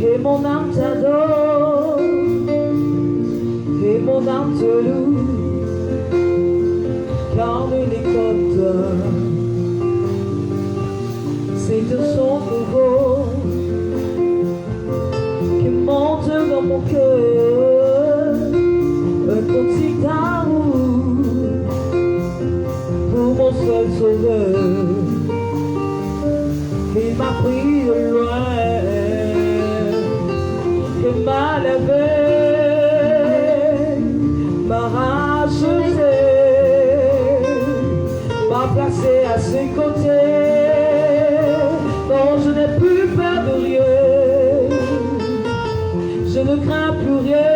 Et mon âme t'adore, et mon âme te loue, car les côtes, c'est un son nouveau qui monte dans mon cœur, un petit amour pour mon seul sauveur. Il m'a pris de loin, il m'a levé, m'a racheté, m'a placé à ses côtés. Non, je n'ai plus peur de rien, je ne crains plus rien,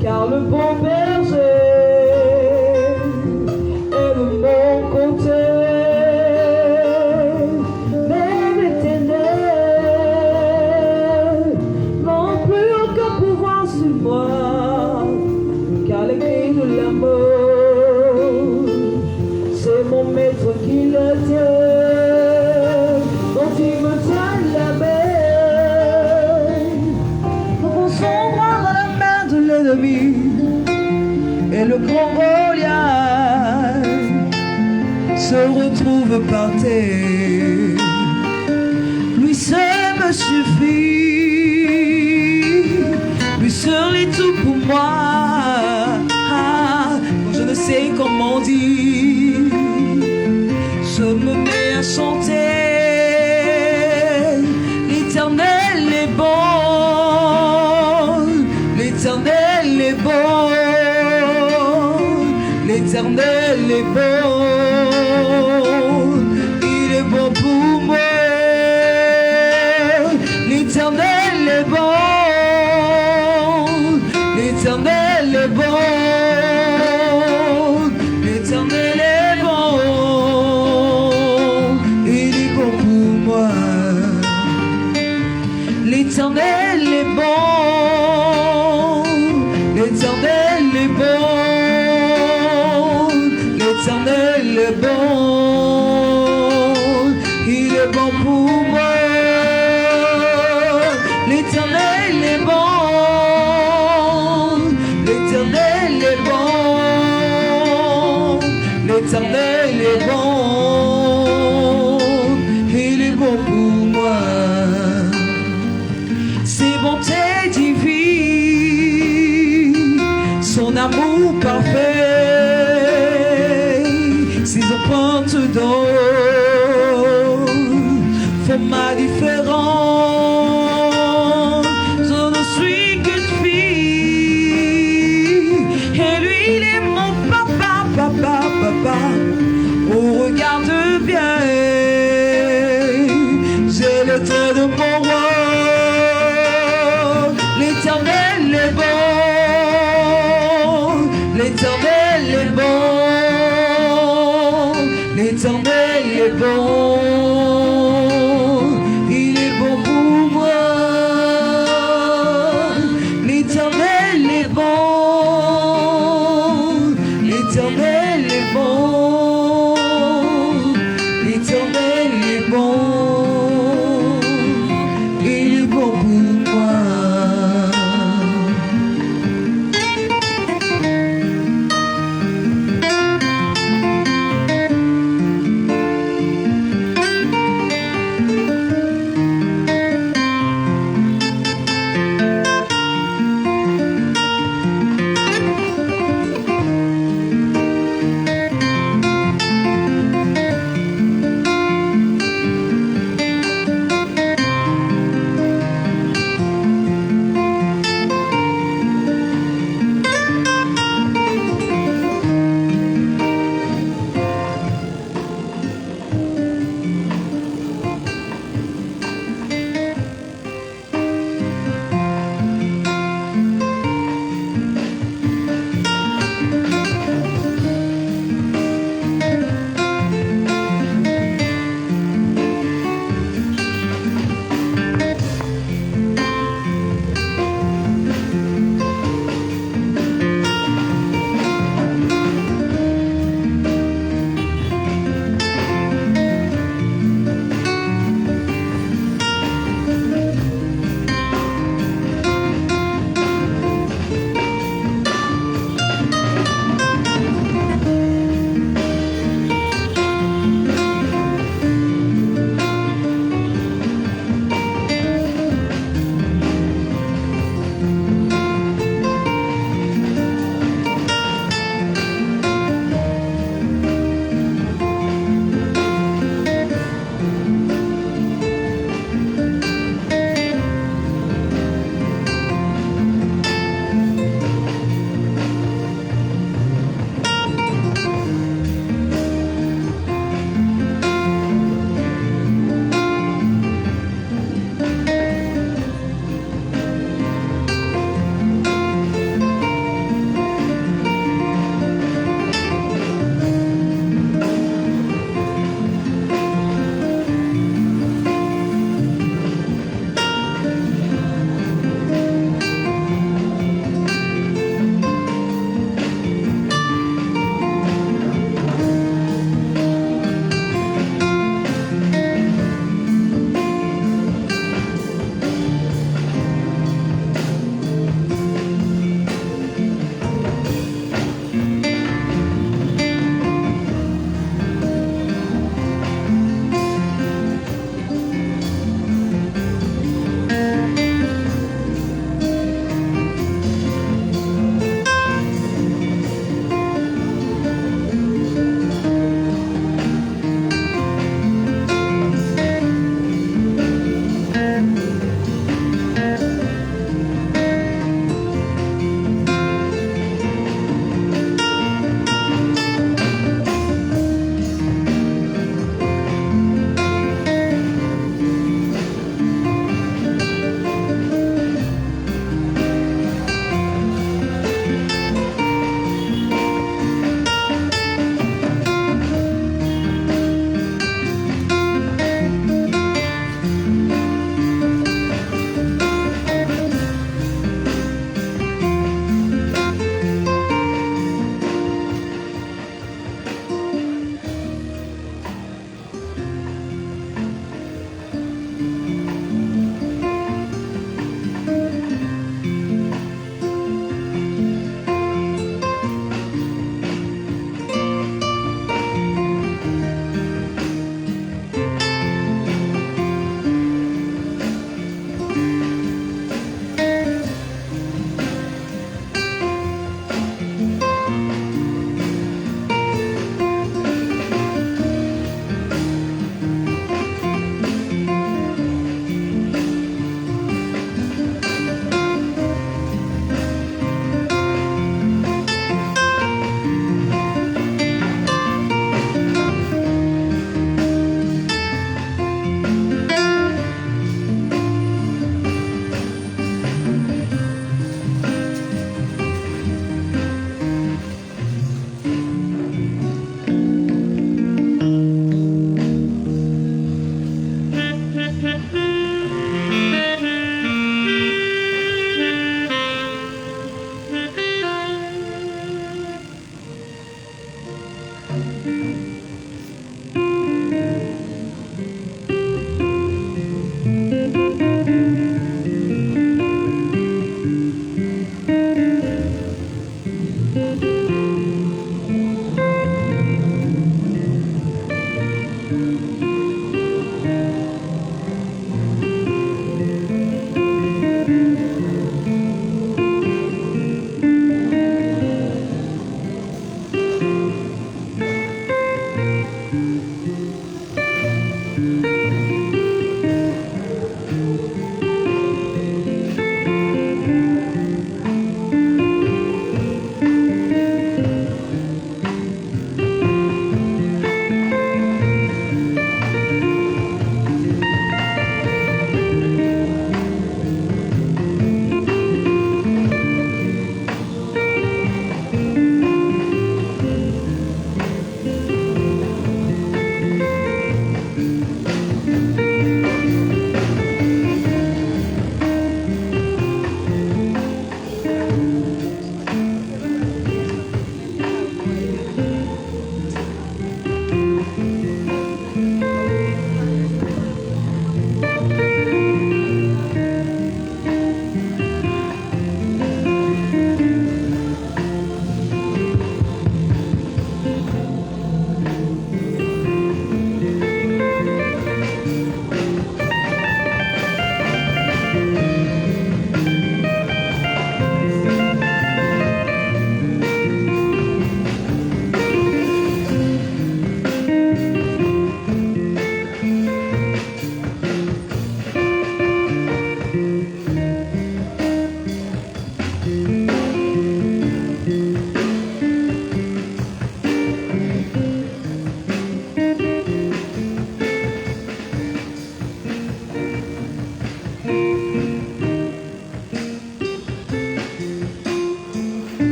car le bon berger est de mon côté. Car les clés de l'amour David et le grand Goliath se retrouvent par terre. Lui seul me suffit, lui seul est tout pour moi. Quand je ne sais comment dire, je me mets à chanter. L'Éternel est bon, l'Éternel est bon, l'Éternel est bon, il est bon pour moi. L'Éternel est bon, l'Éternel est bon, l'Éternel est bon, il est bon pour moi. L'Éternel est bon, l'Éternel est bon, l'Éternel est bon, il est bon pour moi. L'Éternel est bon, l'Éternel est bon, l'Éternel est bon, il est bon pour moi. Ses bontés divines, son amour parfait, ses empreintes d'or font ma différence. Je ne suis qu'une fille et lui il est mon papa, papa, papa. Oh regarde bien, j'ai le trait de mon roi. L'Éternel est bon, l'Éternel est bon, l'Éternel est bon,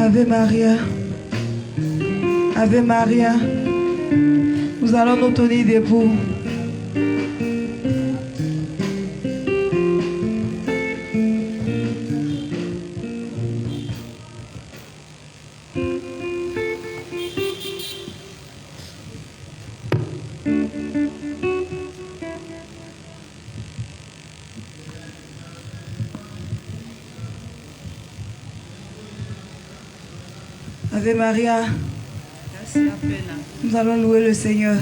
Ave Maria, Ave Maria, nous allons nous tenir debout. Ave Maria, nous allons louer le Seigneur.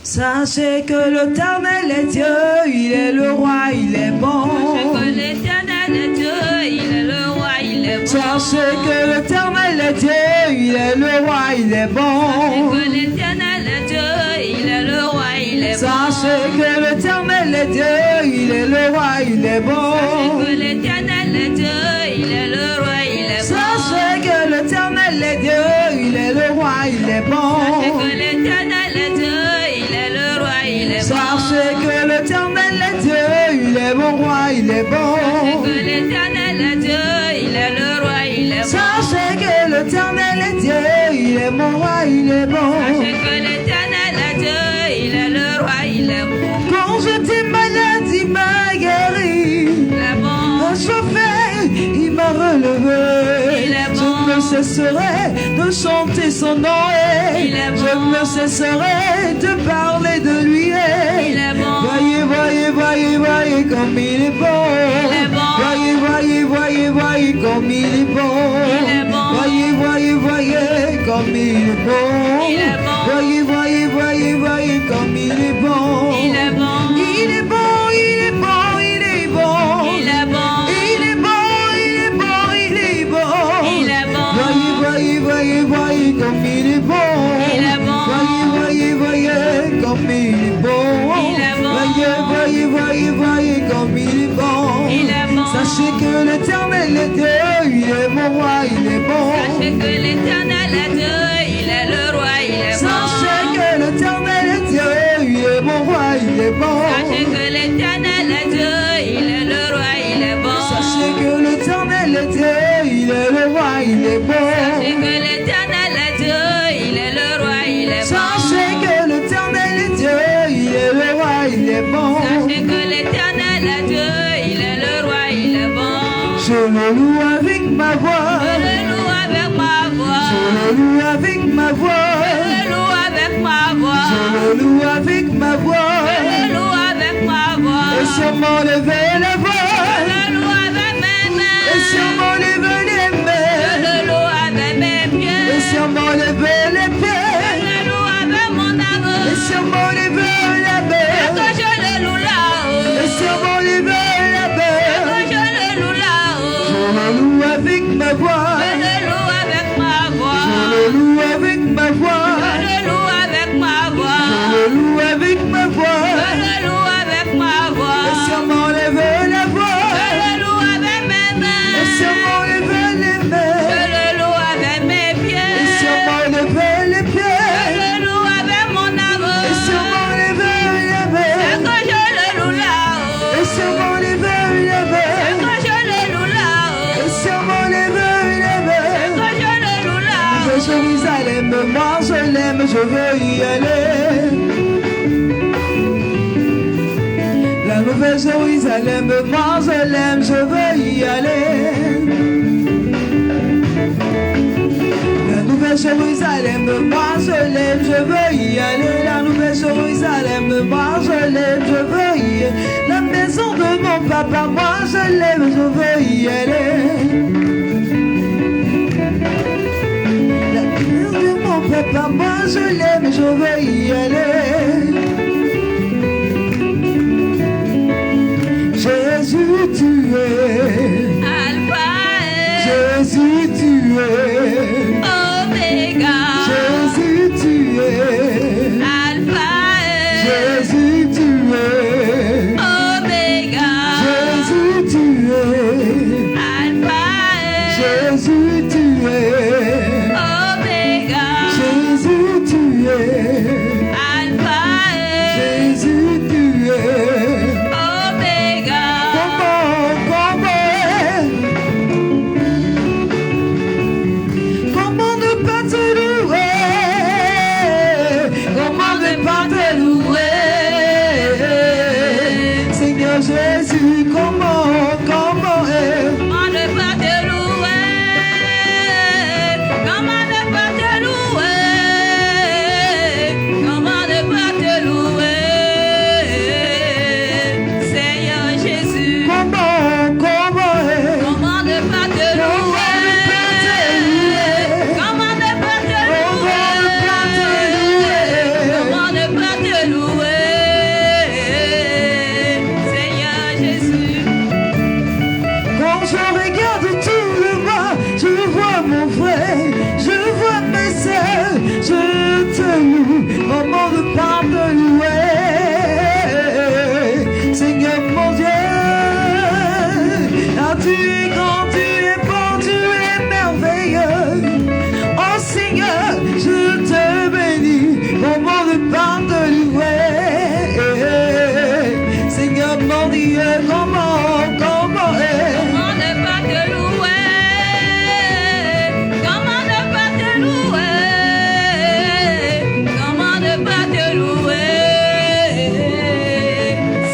Sachez que l'Éternel est Dieu, il est le roi, il est bon. Sachez que l'Éternel est Dieu, il est le roi, il est bon. Sachez que l'Éternel est Dieu, il est le roi, il est bon. Sachez que l'Éternel est Dieu, il est le roi, il est bon. Sachez que l'Éternel est Dieu, il est le roi, il est bon. Sachez que l'Éternel est Dieu, il est le roi, il est bon. Sachez que l'Éternel est Dieu, il est le roi, il est bon. Sachez que l'Éternel est Dieu, il est le roi, il est bon. Sachez que l'Éternel est Dieu, il est mon roi, il est bon. Sachez que l'Éternel est Dieu, il est le roi, il est bon. Sachez que l'Éternel est Dieu, il est mon roi, il est bon. Sachez que l'Éternel est Dieu, il est le roi, il est bon. Quand j'étais malade, il m'a guéri. Il est bon. Un chauffeur, il m'a relevé. Il est bon. Je ne cesserai de chanter son nom. Il est bon. Je ne cesserai de parler de lui. Il est bon. Voyez, voyez, voyez, voyez comme il est bon. Il est bon. Voyez, voyez, voyez, voyez comme il est bon. Il est bon. Voyez, voyez, voyez comme il est bon. Il est bon. Voyez, voyez, voyez, voyez comme il est bon. Il est bon. Il est bon, il est bon, il est bon. Il est bon. Il est bon, il est bon, il est bon. Il est bon. Voyez, voyez, voyez, voyez comme il est bon. Il est bon. Voyez, voyez, voyez comme il est bon. Il est bon. Voyez, voyez, voyez, voyez comme il est bon. Il est bon. Sachez que l'Éternel est Dieu, il est mon roi, il est bon. Sachez que l'Éternel est Dieu, il est le roi, il est bon. Sachez que l'Éternel est Dieu, il est mon roi, il est bon. Sachez que l'Éternel est Dieu, il est le roi, il est bon. Sachez que l'Éternel est Dieu, il est le roi, il est bon. Sachez que l'Éternel est Dieu, il est le roi, il est bon. Sachez que l'Éternel est Dieu, il est le roi, il est bon. Sachez que l'Éternel est Dieu, il est le roi, il est bon. Je le loue avec ma voix. Je le loue avec ma voix. Je le loue avec ma voix. Je le loue avec ma voix. Je le loue avec ma voix. Je le loue avec ma voix. Et sûrement lever la voix. Je le loue avec mes mains. Et sûrement lever les Je mains. le loue avec mes pieds. Et sûrement lever les Je pieds. le loue avec mon amour. Et sûrement lever la Et main. quand je le loue là-haut. Et sûrement lever la main. Quand je le loue là-haut. Je le loue avec ma voix. Je le loue avec ma voix. Je le loue avec ma voix. Je le loue avec ma voix. Je le loue avec ma voix. Je le loue avec ma voix. Et sûrement lever la voix. Je le loue avec mes mains. Et sûrement lever les Je mains. le loue avec mes pieds. Et sûrement lever les Je pieds. le loue avec mon amour. Et sûrement lever la Et main. quand je le loue là-haut. Et sûrement lever la Et main. quand je le loue là-haut. Et sûrement lever la Et main. quand je le loue là-haut. Jérusalem, moi je l'aime, je veux y aller. La nouvelle Jérusalem, moi je l'aime, je veux y aller. La nouvelle Jérusalem, moi je l'aime, je veux y aller. La nouvelle Jérusalem, moi je l'aime, je veux y aller. La maison de mon papa, moi je l'aime, je veux y aller. La maison de mon papa, moi je l'aime, je veux y aller. Jésus, tu es. Alpha et Jésus, tu es. Oméga. Jésus, tu es. Alpha et Jésus, tu es. Oméga. Jésus, tu es. Alpha et Jésus, tu es. Oméga. Jésus, tu es. Alpha et Jésus, tu es. Oméga. Comment ne pas te louer? Comment ne pas te louer? Seigneur Jésus, comment Comment ne pas te louer? Comment ne pas te louer? Comment ne pas te louer? Seigneur Jésus, comment ne pas te louer? Comment ne pas te louer? Comment ne pas te louer? Seigneur Jésus. Quand je regarde tout le bas, je vois mon frère, je vois mes sœurs, je te loue, comment ne pas te louer? Seigneur mon Dieu, ah, tu es grand, tu es bon, tu es merveilleux. Oh Seigneur, je te bénis, comment ne pas te louer? Seigneur mon Dieu, comment Comment ne pas te louer? Comment ne pas te louer? Comment ne pas te louer?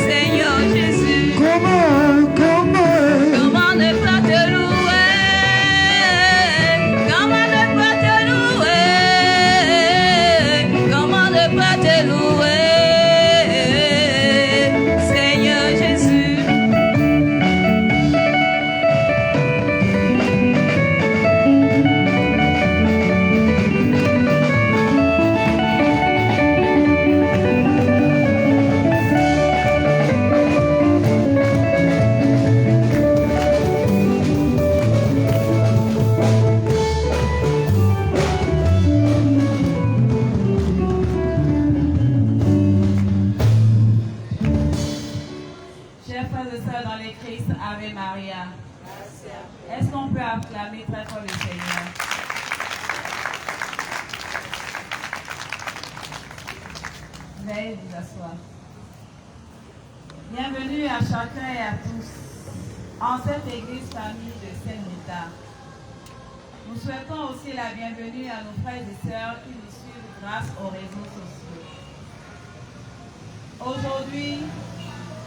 Seigneur Jésus, comment comment ne pas te louer? Comment ne pas te louer? Comment ne pas te louer? Seigneur Jésus. Chers frères et sœurs dans les Christ, Ave Maria. Est-ce qu'on peut acclamer très fort le Seigneur? Veuillez vous asseoir. Bienvenue à chacun et à tous en cette église famille de Saint-Rita. souhaitons aussi la bienvenue à nos frères et sœurs qui nous suivent grâce aux réseaux sociaux. Aujourd'hui,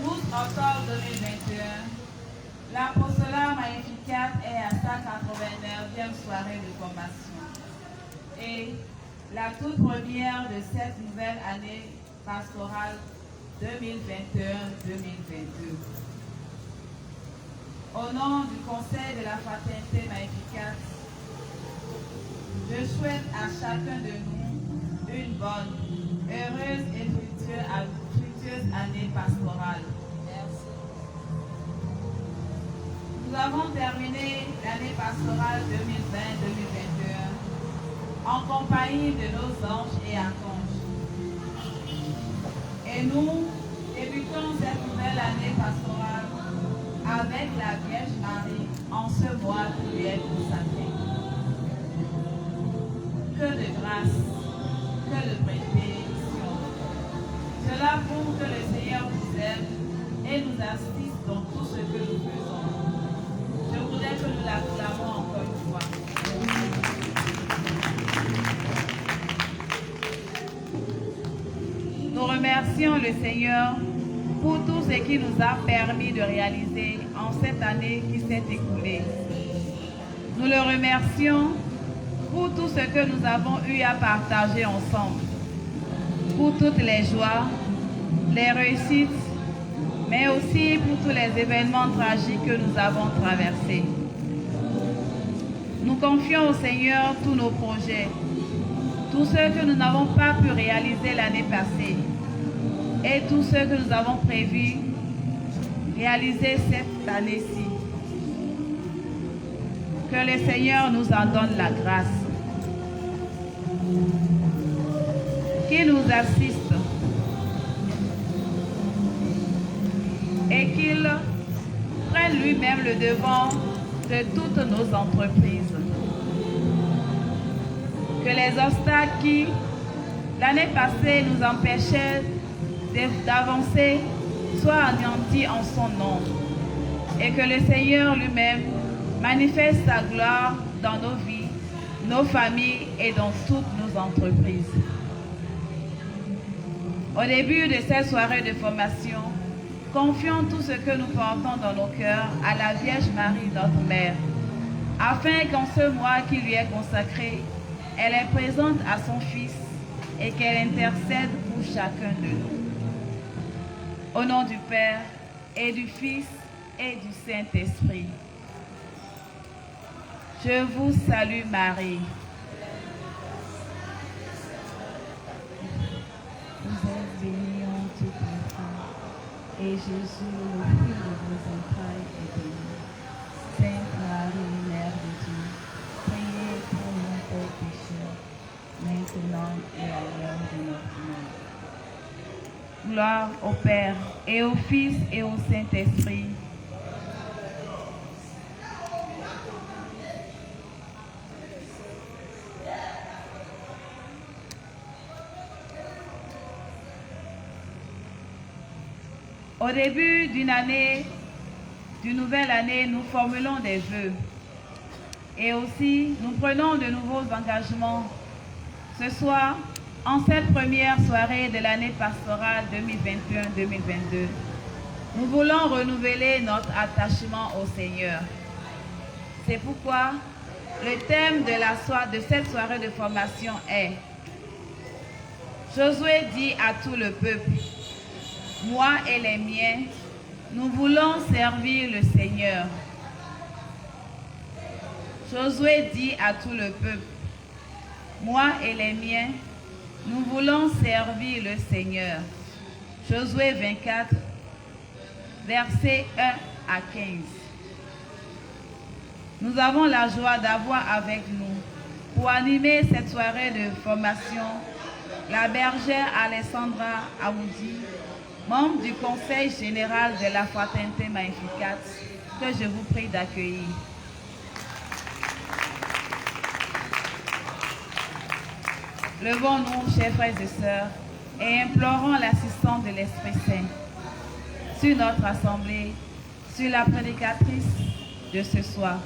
12 octobre 2021, l'Apostolat Magnificat est à sa 89e soirée de formation. Et la toute première de cette nouvelle année pastorale 2021-2022. Au nom du Conseil de la Fraternité Magnificat, je souhaite à chacun de nous une bonne, heureuse et fructueuse année pastorale. Merci. Nous avons terminé l'année pastorale 2020-2021 en compagnie de nos anges et archanges. Et nous débutons cette nouvelle année pastorale avec la Vierge Marie en ce mois qui lui est consacré. Que de grâce, que de bénédiction. Cela prouve que le Seigneur nous aime et nous assiste dans tout ce que nous faisons. Je voudrais que nous l'acclamons encore une fois. Nous remercions le Seigneur pour tout ce qu'il nous a permis de réaliser en cette année qui s'est écoulée. Nous le remercions pour tout ce que nous avons eu à partager ensemble, pour toutes les joies, les réussites, mais aussi pour tous les événements tragiques que nous avons traversés. Nous confions au Seigneur tous nos projets, tous ceux que nous n'avons pas pu réaliser l'année passée et tous ceux que nous avons prévu réaliser cette année-ci. Que le Seigneur nous en donne la grâce, qu'il nous assiste et qu'il prenne lui-même le devant de toutes nos entreprises. Que les obstacles qui, l'année passée, nous empêchaient d'avancer soient anéantis en son nom et que le Seigneur lui-même manifeste sa gloire dans nos vies, nos familles et dans toutes nos entreprises. Au début de cette soirée de formation, confions tout ce que nous portons dans nos cœurs à la Vierge Marie, notre Mère, afin qu'en ce mois qui lui est consacré, elle est présente à son Fils et qu'elle intercède pour chacun de nous. Au nom du Père et du Fils et du Saint-Esprit. Je vous salue Marie. Vous êtes bénie en toutes les femmes, et Jésus, le fruit de vos entrailles, est béni. Sainte Marie, Mère de Dieu, priez pour nous pauvres pécheurs, maintenant et à l'heure de notre mort. Gloire au Père, et au Fils, et au Saint-Esprit. Au début d'une nouvelle année, nous formulons des vœux. Et aussi, nous prenons de nouveaux engagements. Ce soir, en cette première soirée de l'année pastorale 2021-2022, nous voulons renouveler notre attachement au Seigneur. C'est pourquoi le thème de cette soirée de formation est « Josué dit à tout le peuple, moi et les miens, nous voulons servir le Seigneur. » Josué dit à tout le peuple, moi et les miens, nous voulons servir le Seigneur. Josué 24, versets 1 à 15. Nous avons la joie d'avoir avec nous, pour animer cette soirée de formation, la bergère Alessandra Aoudi, membre du Conseil général de la Fraternité Magnificat, que je vous prie d'accueillir. Levons-nous, chers frères et sœurs, et implorons l'assistance de l'Esprit Saint sur notre assemblée, sur la prédicatrice de ce soir.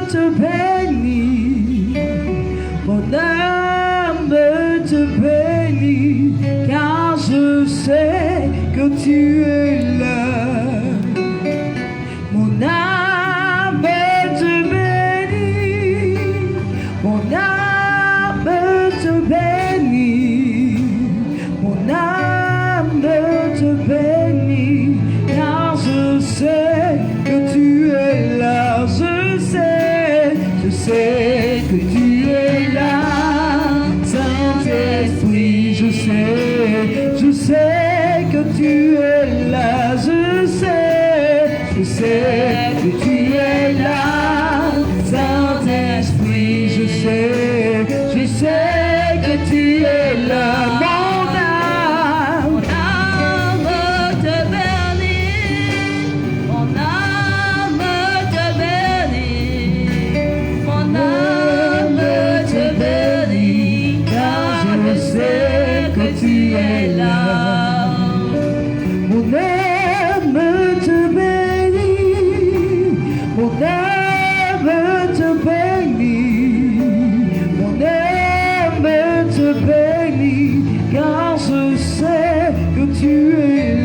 te bénit, mon âme te bénit, car je sais que tu es là. Mon âme te bénit, mon âme te bénit, mon âme te bénit, car je sais que tu es là. Je sais que tu es là, Saint-Esprit, je sais que tu es là, je sais que tu es là, Saint-Esprit, je sais que tu es là, mon âme te bénit, mon âme te bénit, mon âme te bénit, car je sais que tu es là. Mon âme te bénit, mon âme te bénit, mon âme te bénit, car je sais que tu es là.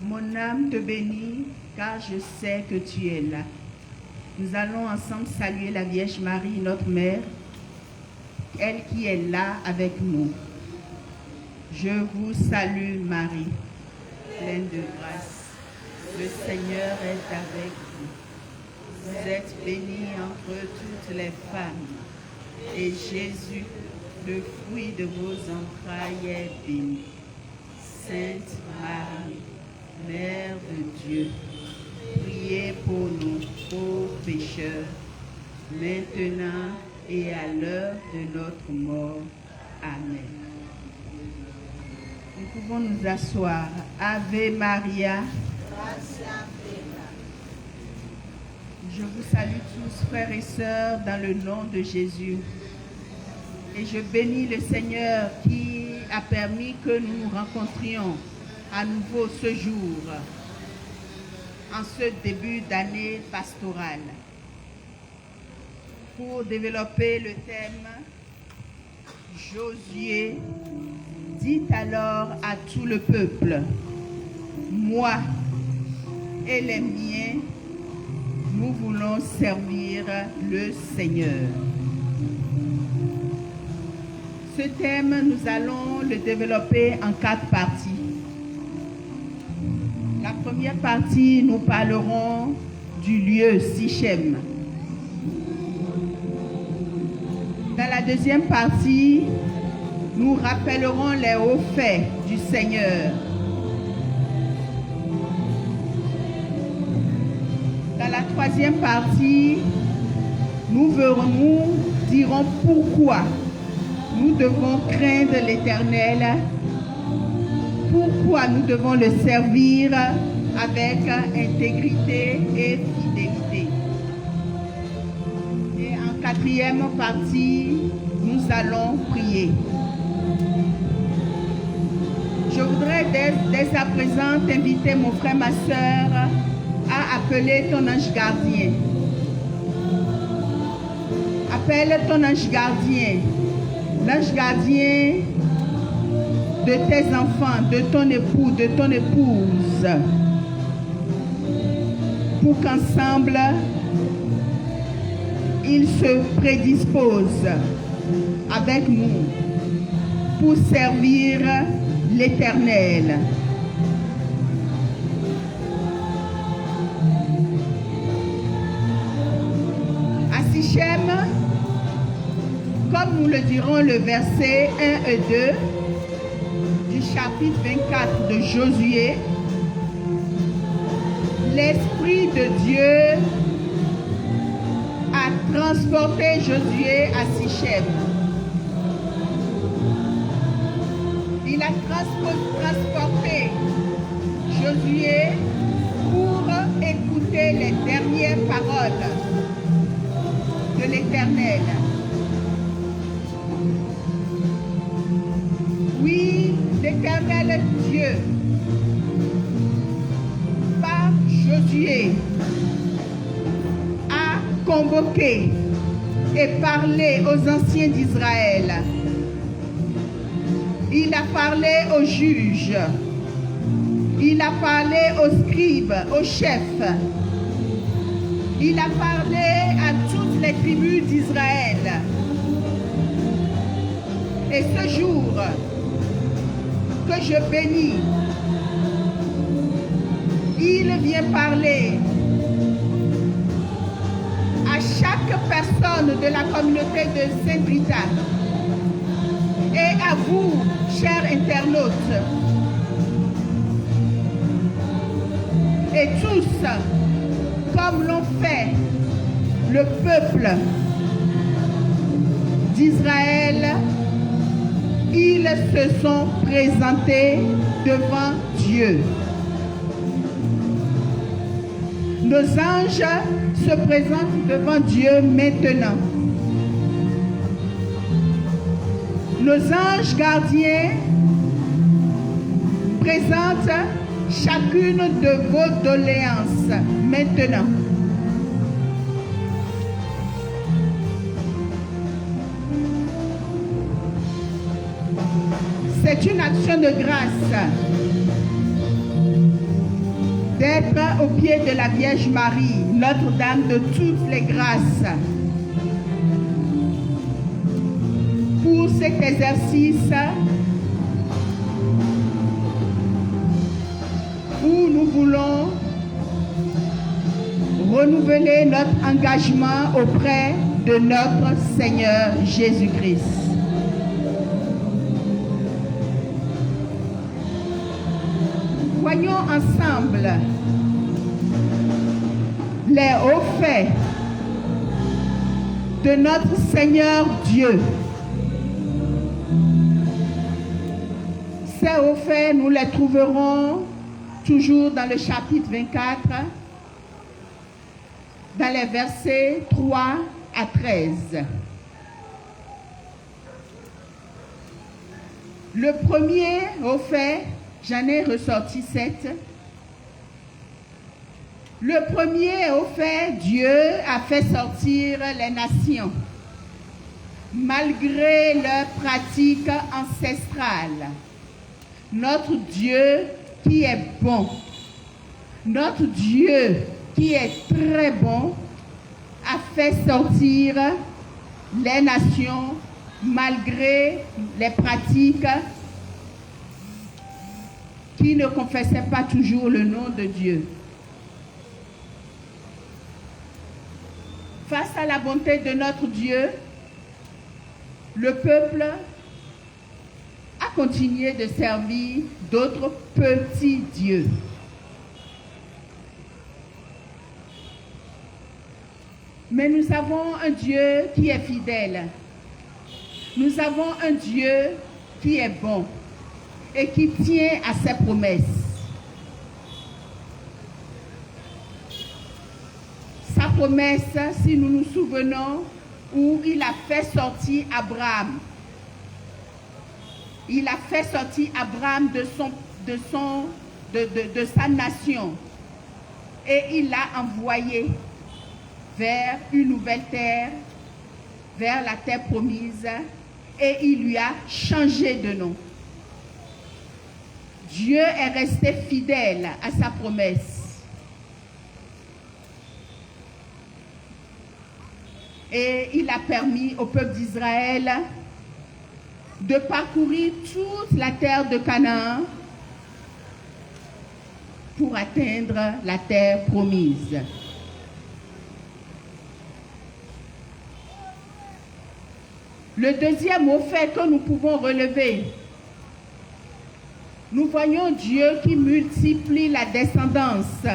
Mon âme te bénit, car je sais que tu es là. Nous allons ensemble saluer la Vierge Marie, notre Mère, elle qui est là avec nous. Je vous salue Marie, pleine de grâce. Le Seigneur est avec vous. Vous êtes bénie entre toutes les femmes. Et Jésus, le fruit de vos entrailles, est béni. Sainte Marie, Mère de Dieu, priez pour nous pauvres pécheurs, maintenant et à l'heure de notre mort. Amen. Nous pouvons nous asseoir. Ave Maria. Je vous salue tous, frères et sœurs, dans le nom de Jésus. Et je bénis le Seigneur qui a permis que nous nous rencontrions à nouveau ce jour, en ce début d'année pastorale, pour développer le thème « Josué dit alors à tout le peuple, moi et les miens, nous voulons servir le Seigneur ». Ce thème, nous allons le développer en 4 parties. La première partie, nous parlerons du lieu Sichem. Dans la deuxième partie, nous rappellerons les hauts faits du Seigneur. Dans la troisième partie, nous dirons pourquoi nous devons craindre l'Éternel, pourquoi nous devons le servir avec intégrité et fidélité. Et en 4e partie, nous allons prier. dès à présent t'inviter, mon frère, ma soeur, à appeler ton ange gardien. Appelle ton ange gardien, l'ange gardien de tes enfants, de ton époux, de ton épouse, pour qu'ensemble, ils se prédisposent avec nous pour servir l'Éternel. À Sichem, comme nous le dirons le verset 1 et 2 du chapitre 24 de Josué, l'Esprit de Dieu a transporté Josué à Sichem. Il a transporté Josué pour écouter les dernières paroles de l'Éternel. Oui, l'Éternel Dieu, par Josué, a convoqué et parlé aux anciens d'Israël. Il a parlé aux juges, il a parlé aux scribes, aux chefs, il a parlé à toutes les tribus d'Israël. Et ce jour que je bénis, il vient parler à chaque personne de la communauté de Saint-Rita et à vous, chers internautes, et tous, comme l'ont fait le peuple d'Israël, ils se sont présentés devant Dieu. Nos anges se présentent devant Dieu maintenant. Nos anges gardiens présentent chacune de vos doléances maintenant. C'est une action de grâce d'être au pied de la Vierge Marie, Notre-Dame de toutes les grâces, pour cet exercice où nous voulons renouveler notre engagement auprès de notre Seigneur Jésus-Christ. Voyons ensemble les hauts faits de notre Seigneur Dieu. Ces hauts faits, nous les trouverons toujours dans le chapitre 24, dans les versets 3 à 13. Le premier haut fait, j'en ai ressorti 7. Le premier haut fait, Dieu a fait sortir les nations, malgré leurs pratiques ancestrales. Notre Dieu qui est bon, notre Dieu qui est très bon, a fait sortir les nations malgré les pratiques qui ne confessaient pas toujours le nom de Dieu. Face à la bonté de notre Dieu, le peuple a continué de servir d'autres petits dieux. Mais nous avons un Dieu qui est fidèle. Nous avons un Dieu qui est bon et qui tient à ses promesses. Sa promesse, si nous nous souvenons, où il a fait sortir Abraham. Il a fait sortir Abraham de sa nation. Et il l'a envoyé vers une nouvelle terre, vers la terre promise, et il lui a changé de nom. Dieu est resté fidèle à sa promesse. Et il a permis au peuple d'Israël de parcourir toute la terre de Canaan pour atteindre la terre promise. Le deuxième mot fait que nous pouvons relever, nous voyons Dieu qui multiplie la descendance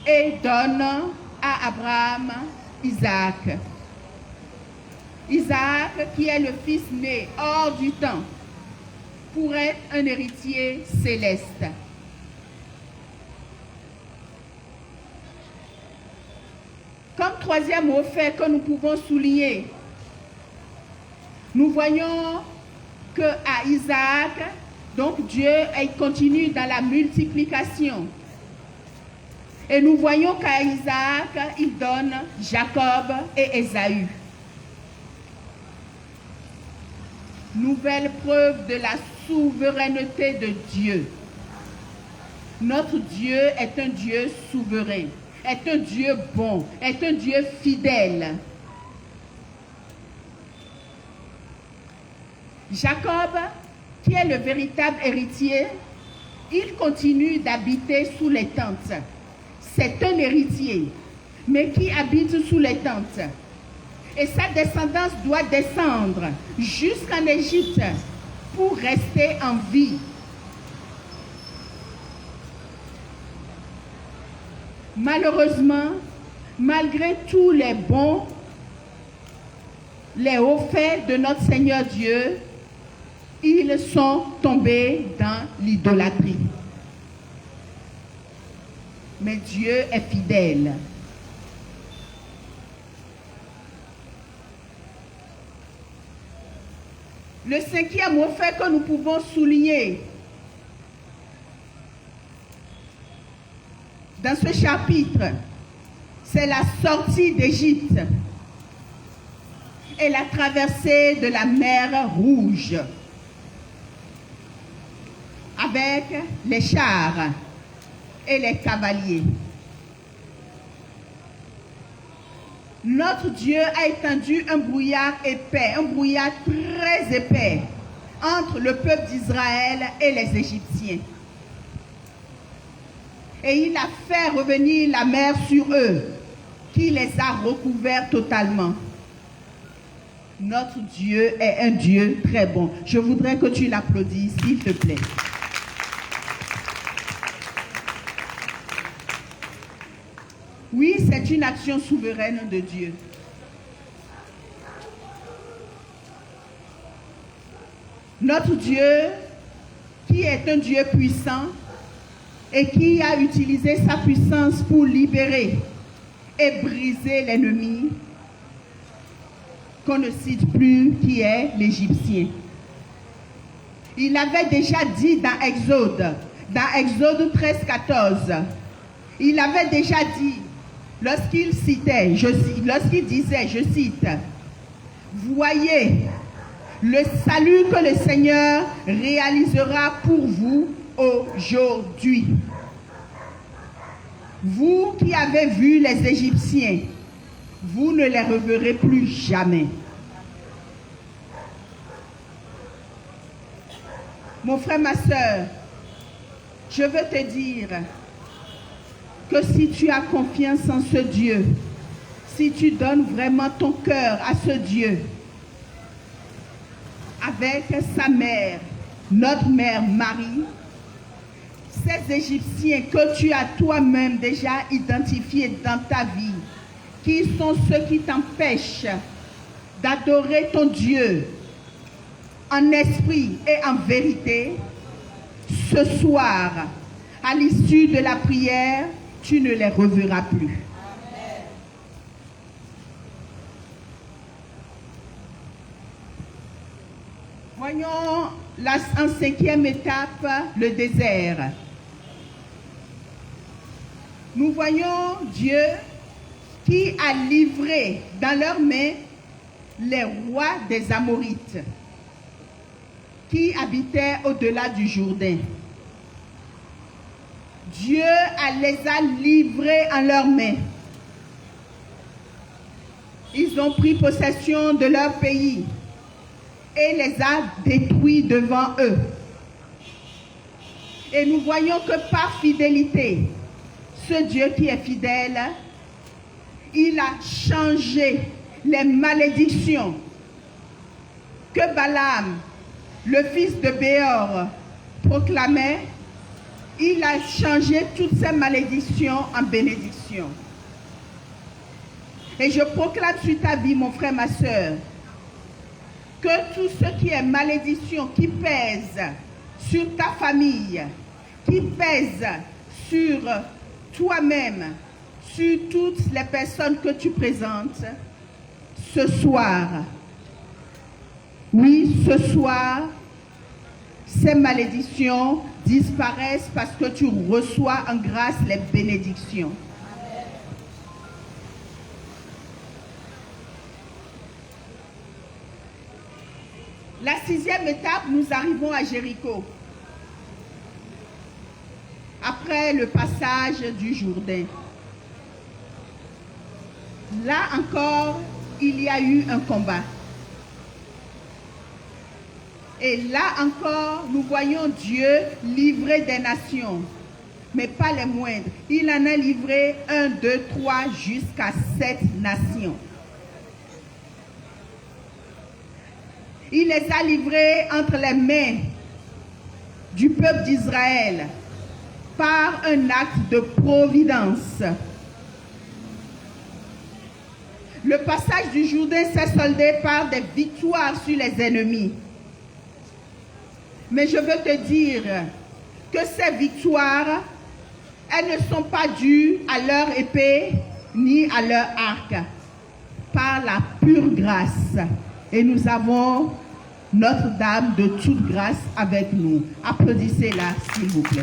et donne à Abraham Isaac. Isaac qui est le fils né hors du temps pour être un héritier céleste. Comme troisième mot fait que nous pouvons souligner, nous voyons qu'à Isaac, donc Dieu continue dans la multiplication. Et nous voyons qu'à Isaac, il donne Jacob et Ésaü. Nouvelle preuve de la souveraineté de Dieu. Notre Dieu est un Dieu souverain, est un Dieu bon, est un Dieu fidèle. Jacob, qui est le véritable héritier, il continue d'habiter sous les tentes. C'est un héritier, mais qui habite sous les tentes. Et sa descendance doit descendre jusqu'en Égypte pour rester en vie. Malheureusement, malgré tous les bons, les hauts faits de notre Seigneur Dieu, ils sont tombés dans l'idolâtrie. Mais Dieu est fidèle. Le cinquième mot fait que nous pouvons souligner dans ce chapitre, c'est la sortie d'Égypte et la traversée de la mer Rouge avec les chars et les cavaliers. Notre Dieu a étendu un brouillard épais, un brouillard très épais entre le peuple d'Israël et les Égyptiens. Et il a fait revenir la mer sur eux, qui les a recouverts totalement. Notre Dieu est un Dieu très bon. Je voudrais que tu l'applaudisses, s'il te plaît. Oui, c'est une action souveraine de Dieu. Notre Dieu, qui est un Dieu puissant et qui a utilisé sa puissance pour libérer et briser l'ennemi, qu'on ne cite plus, qui est l'Égyptien. Il avait déjà dit dans Exode 13-14, il avait déjà dit, lorsqu'il citait, lorsqu'il disait, je cite, « Voyez le salut que le Seigneur réalisera pour vous aujourd'hui. Vous qui avez vu les Égyptiens, vous ne les reverrez plus jamais. » Mon frère, ma soeur, je veux te dire que si tu as confiance en ce Dieu, si tu donnes vraiment ton cœur à ce Dieu, avec sa mère, notre mère Marie, ces Égyptiens que tu as toi-même déjà identifiés dans ta vie, qui sont ceux qui t'empêchent d'adorer ton Dieu en esprit et en vérité, ce soir, à l'issue de la prière, tu ne les reverras plus. Amen. Voyons en 5e étape le désert. Nous voyons Dieu qui a livré dans leurs mains les rois des Amorites qui habitaient au-delà du Jourdain. Dieu les a livrés en leurs mains. Ils ont pris possession de leur pays et les a détruits devant eux. Et nous voyons que par fidélité, ce Dieu qui est fidèle, il a changé les malédictions que Balaam, le fils de Béor, proclamait. Il a changé toutes ces malédictions en bénédictions. Et je proclame sur ta vie, mon frère, ma soeur, que tout ce qui est malédiction, qui pèse sur ta famille, qui pèse sur toi-même, sur toutes les personnes que tu présentes, ce soir, oui, ce soir, ces malédictions disparaissent parce que tu reçois en grâce les bénédictions. La 6e étape, nous arrivons à Jéricho. Après le passage du Jourdain. Là encore, il y a eu un combat. Et là encore, nous voyons Dieu livrer des nations, mais pas les moindres. Il en a livré 1, 2, 3, jusqu'à 7 nations. Il les a livrés entre les mains du peuple d'Israël par un acte de providence. Le passage du Jourdain s'est soldé par des victoires sur les ennemis. Mais je veux te dire que ces victoires, elles ne sont pas dues à leur épée ni à leur arc, par la pure grâce. Et nous avons Notre-Dame de toute grâce avec nous. Applaudissez-la, s'il vous plaît.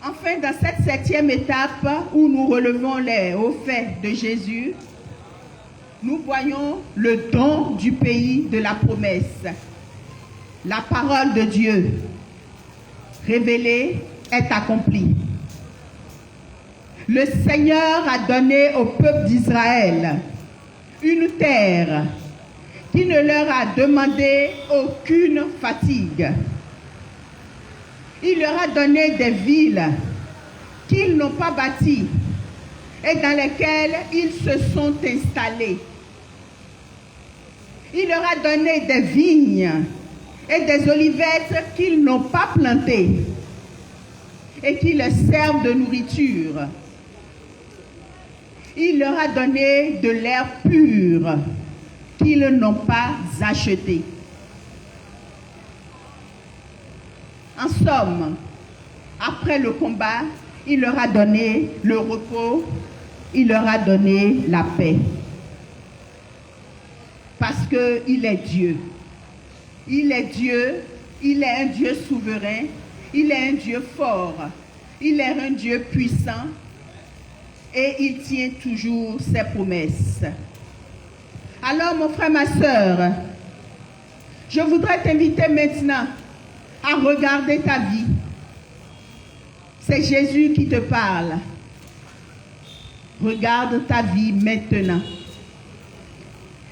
Enfin, dans cette 7e étape où nous relevons les hauts faits de Jésus, nous voyons le don du pays de la promesse. La parole de Dieu révélée est accomplie. Le Seigneur a donné au peuple d'Israël une terre qui ne leur a demandé aucune fatigue. Il leur a donné des villes qu'ils n'ont pas bâties et dans lesquelles ils se sont installés. Il leur a donné des vignes et des olivettes qu'ils n'ont pas plantées et qui les servent de nourriture. Il leur a donné de l'air pur qu'ils n'ont pas acheté. En somme, après le combat, il leur a donné le repos, il leur a donné la paix. Parce qu'il est Dieu. Il est Dieu, il est un Dieu souverain, il est un Dieu fort, il est un Dieu puissant et il tient toujours ses promesses. Alors mon frère, ma soeur, je voudrais t'inviter maintenant à regarder ta vie. C'est Jésus qui te parle. Regarde ta vie maintenant.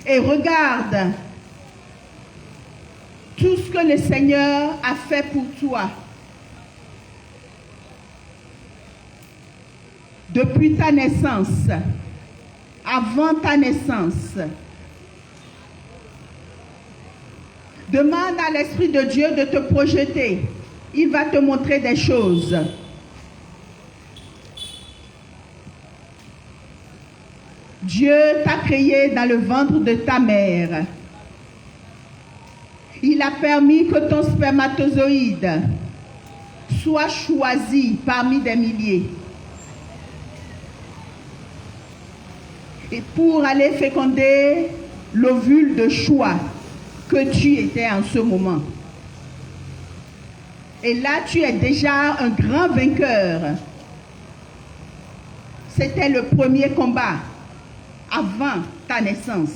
Et regarde tout ce que le Seigneur a fait pour toi. Depuis ta naissance, avant ta naissance. Demande à l'Esprit de Dieu de te projeter. Il va te montrer des choses. Dieu t'a créé dans le ventre de ta mère. Il a permis que ton spermatozoïde soit choisi parmi des milliers. et pour aller féconder l'ovule de choix que tu étais en ce moment. Et là, tu es déjà un grand vainqueur. C'était le premier combat avant ta naissance.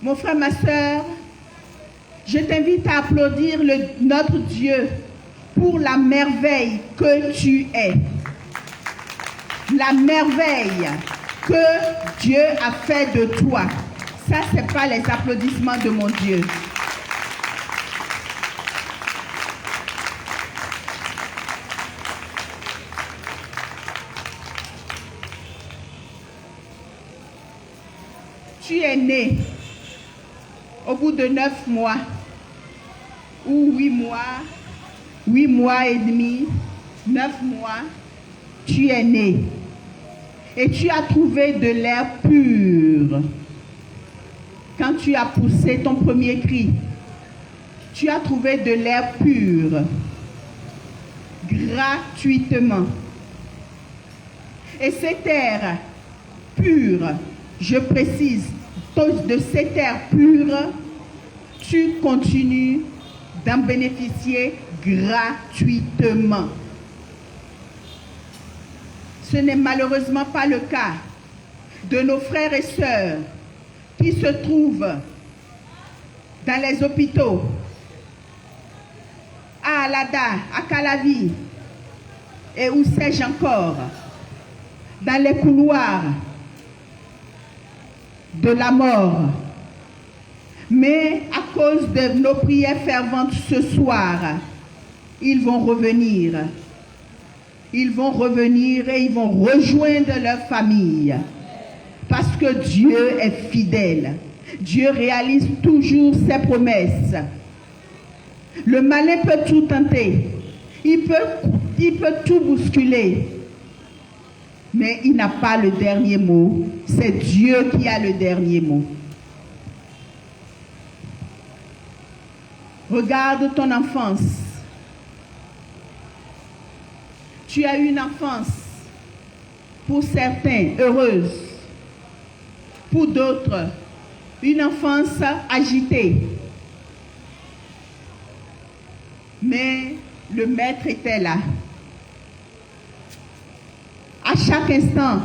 Mon frère, ma soeur, je t'invite à applaudir notre Dieu pour la merveille que tu es. La merveille que Dieu a fait de toi. Ça, ce n'est pas les applaudissements de mon Dieu. Tu es né au bout de 9 mois ou 8 mois et demi, 9 mois, tu es né et tu as trouvé de l'air pur. Quand tu as poussé ton premier cri, tu as trouvé de l'air pur, gratuitement. Et cet air pur, je précise, de cet air pur, tu continues d'en bénéficier gratuitement. Ce n'est malheureusement pas le cas de nos frères et sœurs qui se trouvent dans les hôpitaux, à Alada, à Calavi, et où sais-je encore, dans les couloirs de la mort. Mais à cause de nos prières ferventes ce soir, ils vont revenir. Ils vont revenir et ils vont rejoindre leur famille. Parce que Dieu est fidèle. Dieu réalise toujours ses promesses. Le malin peut tout tenter. Il peut tout bousculer. Mais il n'a pas le dernier mot. C'est Dieu qui a le dernier mot. Regarde ton enfance. Tu as eu une enfance, pour certains, heureuse. Pour d'autres, une enfance agitée. Mais le Maître était là. À chaque instant,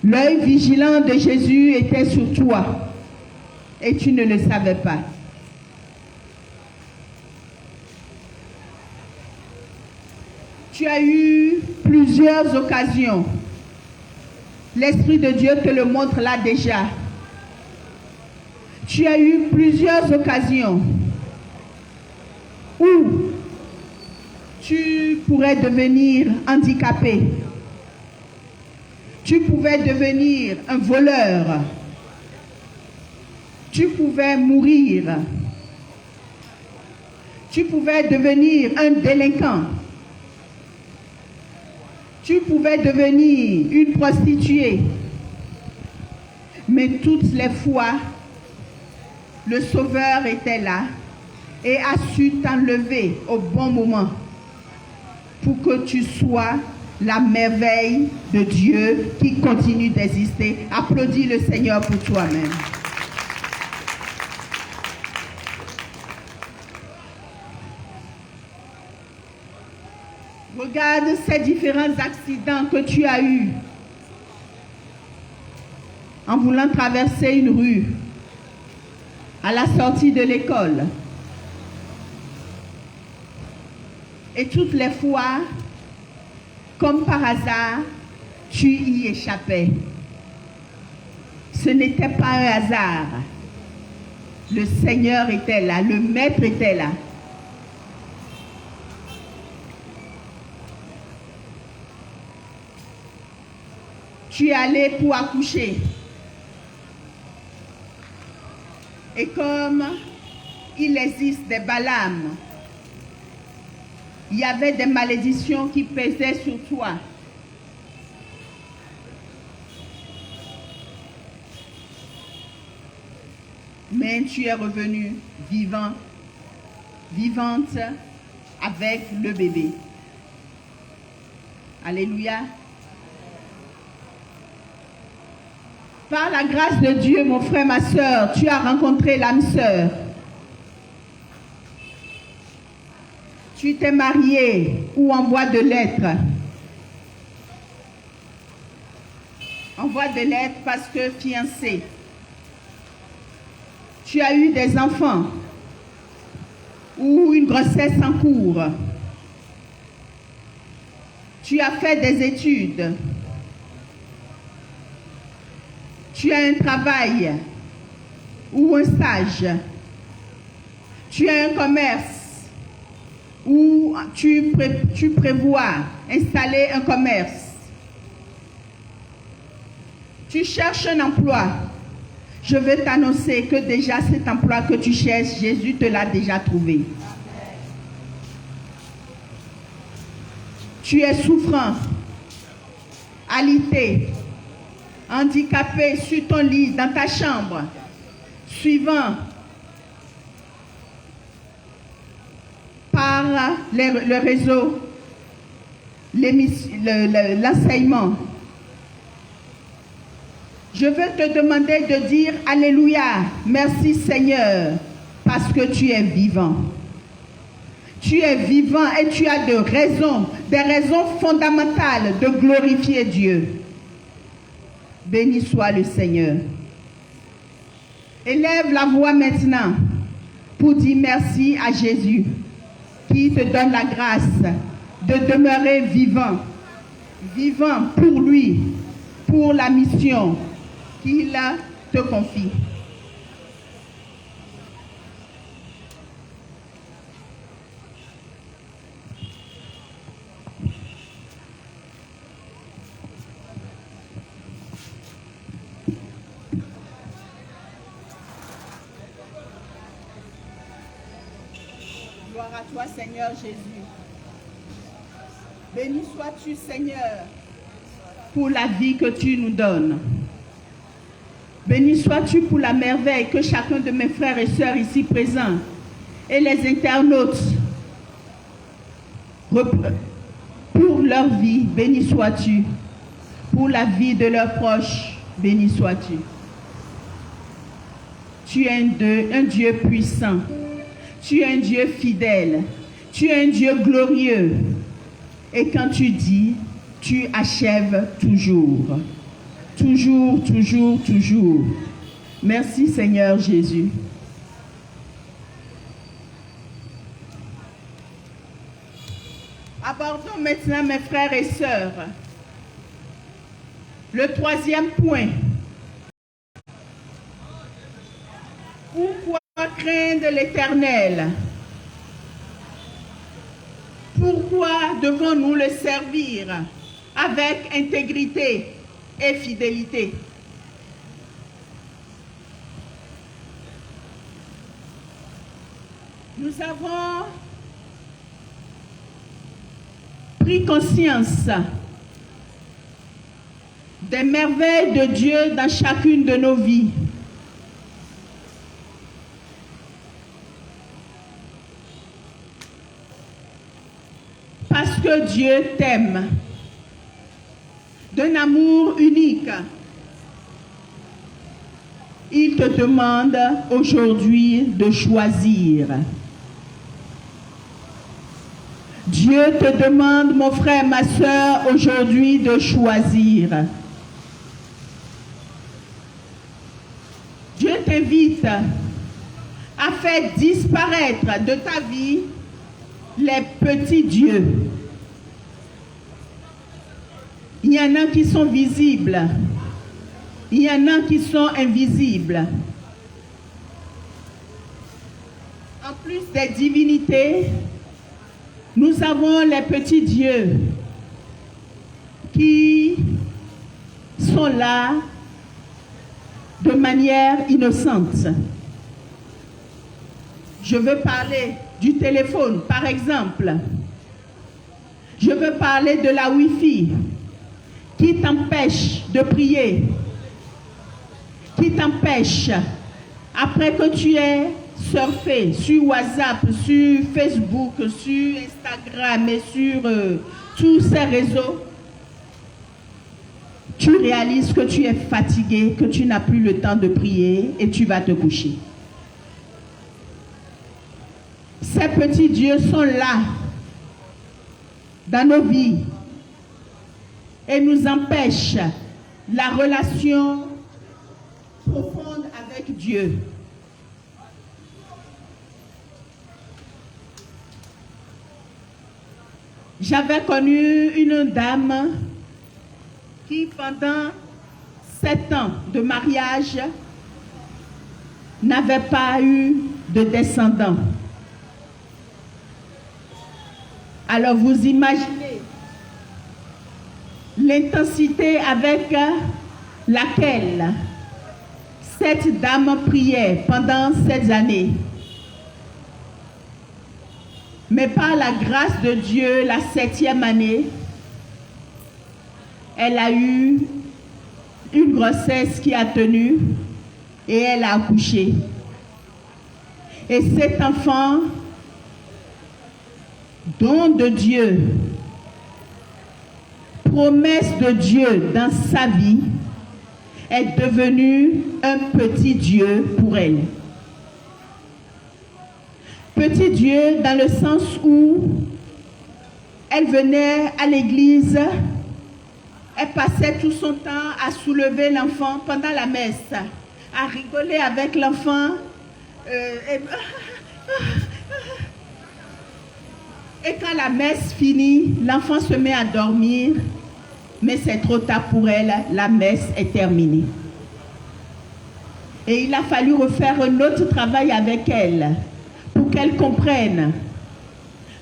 l'œil vigilant de Jésus était sur toi et tu ne le savais pas. Tu as eu plusieurs occasions. L'Esprit de Dieu te le montre là déjà. Tu as eu plusieurs occasions où tu pourrais devenir handicapé. Tu pouvais devenir un voleur. Tu pouvais mourir. Tu pouvais devenir un délinquant. Tu pouvais devenir une prostituée. Mais toutes les fois, le Sauveur était là et a su t'enlever au bon moment pour que tu sois la merveille de Dieu qui continue d'exister. Applaudis le Seigneur pour toi-même. Regarde ces différents accidents que tu as eus en voulant traverser une rue à la sortie de l'école. Et toutes les fois, comme par hasard, tu y échappais. Ce n'était pas un hasard. Le Seigneur était là, le Maître était là. Tu es allé pour accoucher. Et comme il existe des Balaam, il y avait des malédictions qui pesaient sur toi. Mais tu es revenu vivant vivante avec le bébé. Alléluia. Par la grâce de Dieu, mon frère, ma soeur, tu as rencontré l'âme sœur. Tu t'es marié ou en voie de l'être. En voie de l'être parce que fiancé. Tu as eu des enfants ou une grossesse en cours. Tu as fait des études. Tu as un travail ou un stage. Tu as un commerce ou tu prévois installer un commerce. Tu cherches un emploi. Je veux t'annoncer que déjà cet emploi que tu cherches, Jésus te l'a déjà trouvé. Tu es souffrant, alité, handicapé sur ton lit, dans ta chambre, suivant par le réseau, l'enseignement. Je veux te demander de dire Alléluia, merci Seigneur, parce que tu es vivant. Tu es vivant et tu as des raisons fondamentales de glorifier Dieu. Béni soit le Seigneur. Élève la voix maintenant pour dire merci à Jésus qui te donne la grâce de demeurer vivant. Vivant pour lui, pour la mission qu'il te confie. Gloire à toi, Seigneur Jésus. Béni sois-tu, Seigneur, pour la vie que tu nous donnes. Béni sois-tu pour la merveille que chacun de mes frères et sœurs ici présents et les internautes pour leur vie, béni sois-tu. Pour la vie de leurs proches, béni sois-tu. Tu es un Dieu puissant. Tu es un Dieu fidèle. Tu es un Dieu glorieux. Et quand tu dis, tu achèves toujours. Toujours, toujours, toujours. Merci Seigneur Jésus. Abordons maintenant mes frères et sœurs le troisième point. Pourquoi craindre l'Éternel? Pourquoi devons-nous le servir avec intégrité et fidélité? Nous avons pris conscience des merveilles de Dieu dans chacune de nos vies. Parce que Dieu t'aime d'un amour unique. Il te demande aujourd'hui de choisir. Dieu te demande, mon frère, ma soeur, aujourd'hui de choisir. Dieu t'invite à faire disparaître de ta vie les petits dieux. Il y en a qui sont visibles. Il y en a qui sont invisibles. En plus des divinités, nous avons les petits dieux qui sont là de manière innocente. Je veux parler du téléphone, par exemple. Je veux parler de la Wi-Fi qui t'empêche de prier, qui t'empêche, après que tu aies surfer sur WhatsApp, sur Facebook, sur Instagram et sur tous ces réseaux, tu réalises que tu es fatigué, que tu n'as plus le temps de prier et tu vas te coucher. Ces petits dieux sont là, dans nos vies, et nous empêchent la relation profonde avec Dieu. J'avais connu une dame qui, pendant 7 ans de mariage, n'avait pas eu de descendants. Alors vous imaginez l'intensité avec laquelle cette dame priait pendant ces années. Mais par la grâce de Dieu, la 7e année, elle a eu une grossesse qui a tenu et elle a accouché. Et cet enfant, don de Dieu, promesse de Dieu dans sa vie, est devenu un petit Dieu pour elle. Petit Dieu dans le sens où elle venait à l'église, elle passait tout son temps à soulever l'enfant pendant la messe, à rigoler avec l'enfant. Et quand la messe finit, l'enfant se met à dormir, mais c'est trop tard pour elle, la messe est terminée. Et il a fallu refaire un autre travail avec elle pour qu'elle comprenne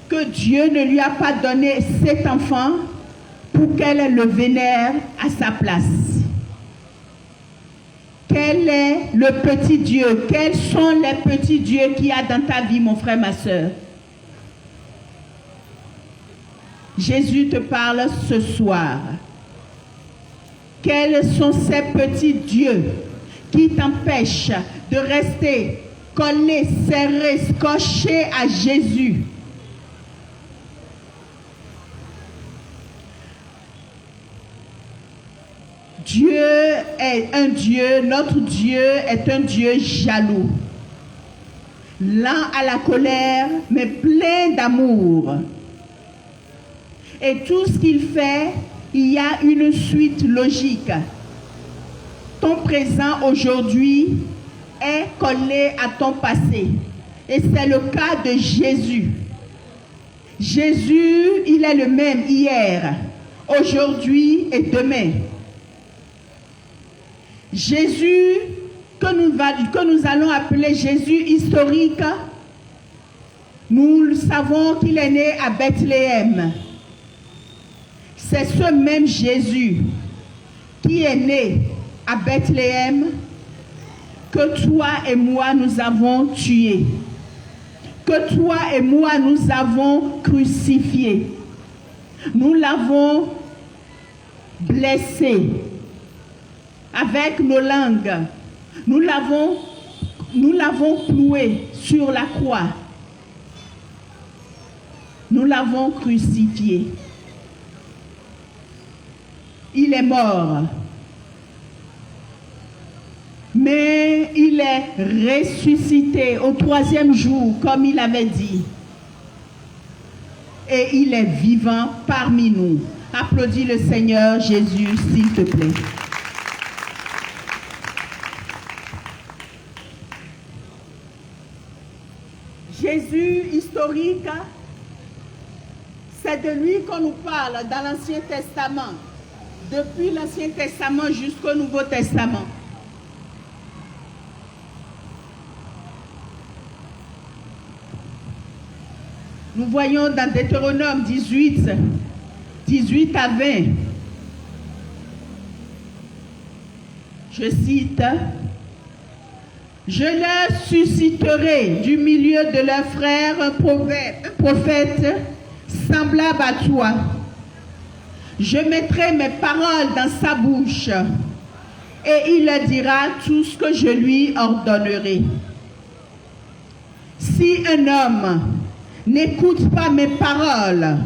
que Dieu ne lui a pas donné cet enfant pour qu'elle le vénère à sa place. Quel est le petit Dieu? Quels sont les petits dieux qu'il y a dans ta vie, mon frère, ma soeur? Jésus te parle ce soir. Quels sont ces petits dieux qui t'empêchent de rester collé, serré, scotché à Jésus? Dieu est un Dieu, notre Dieu est un Dieu jaloux, lent à la colère, mais plein d'amour. Et tout ce qu'il fait, il y a une suite logique. Ton présent aujourd'hui est collé à ton passé. Et c'est le cas de Jésus. Jésus, il est le même hier, aujourd'hui et demain. Jésus, que nous allons appeler Jésus historique, nous savons qu'il est né à Bethléem. C'est ce même Jésus qui est né à Bethléem que toi et moi nous avons tué, que toi et moi nous avons crucifié. Nous l'avons blessé avec nos langues. Nous l'avons cloué sur la croix. Nous l'avons crucifié. Il est mort. Mais il est ressuscité au 3e jour, comme il avait dit. Et il est vivant parmi nous. Applaudis le Seigneur Jésus, s'il te plaît. Jésus historique, c'est de lui qu'on nous parle dans l'Ancien Testament, depuis l'Ancien Testament jusqu'au Nouveau Testament. Nous voyons dans Deutéronome 18 à 20, je cite, « Je leur susciterai du milieu de leurs frères un prophète semblable à toi. Je mettrai mes paroles dans sa bouche et il leur dira tout ce que je lui ordonnerai. » si un homme n'écoute pas mes paroles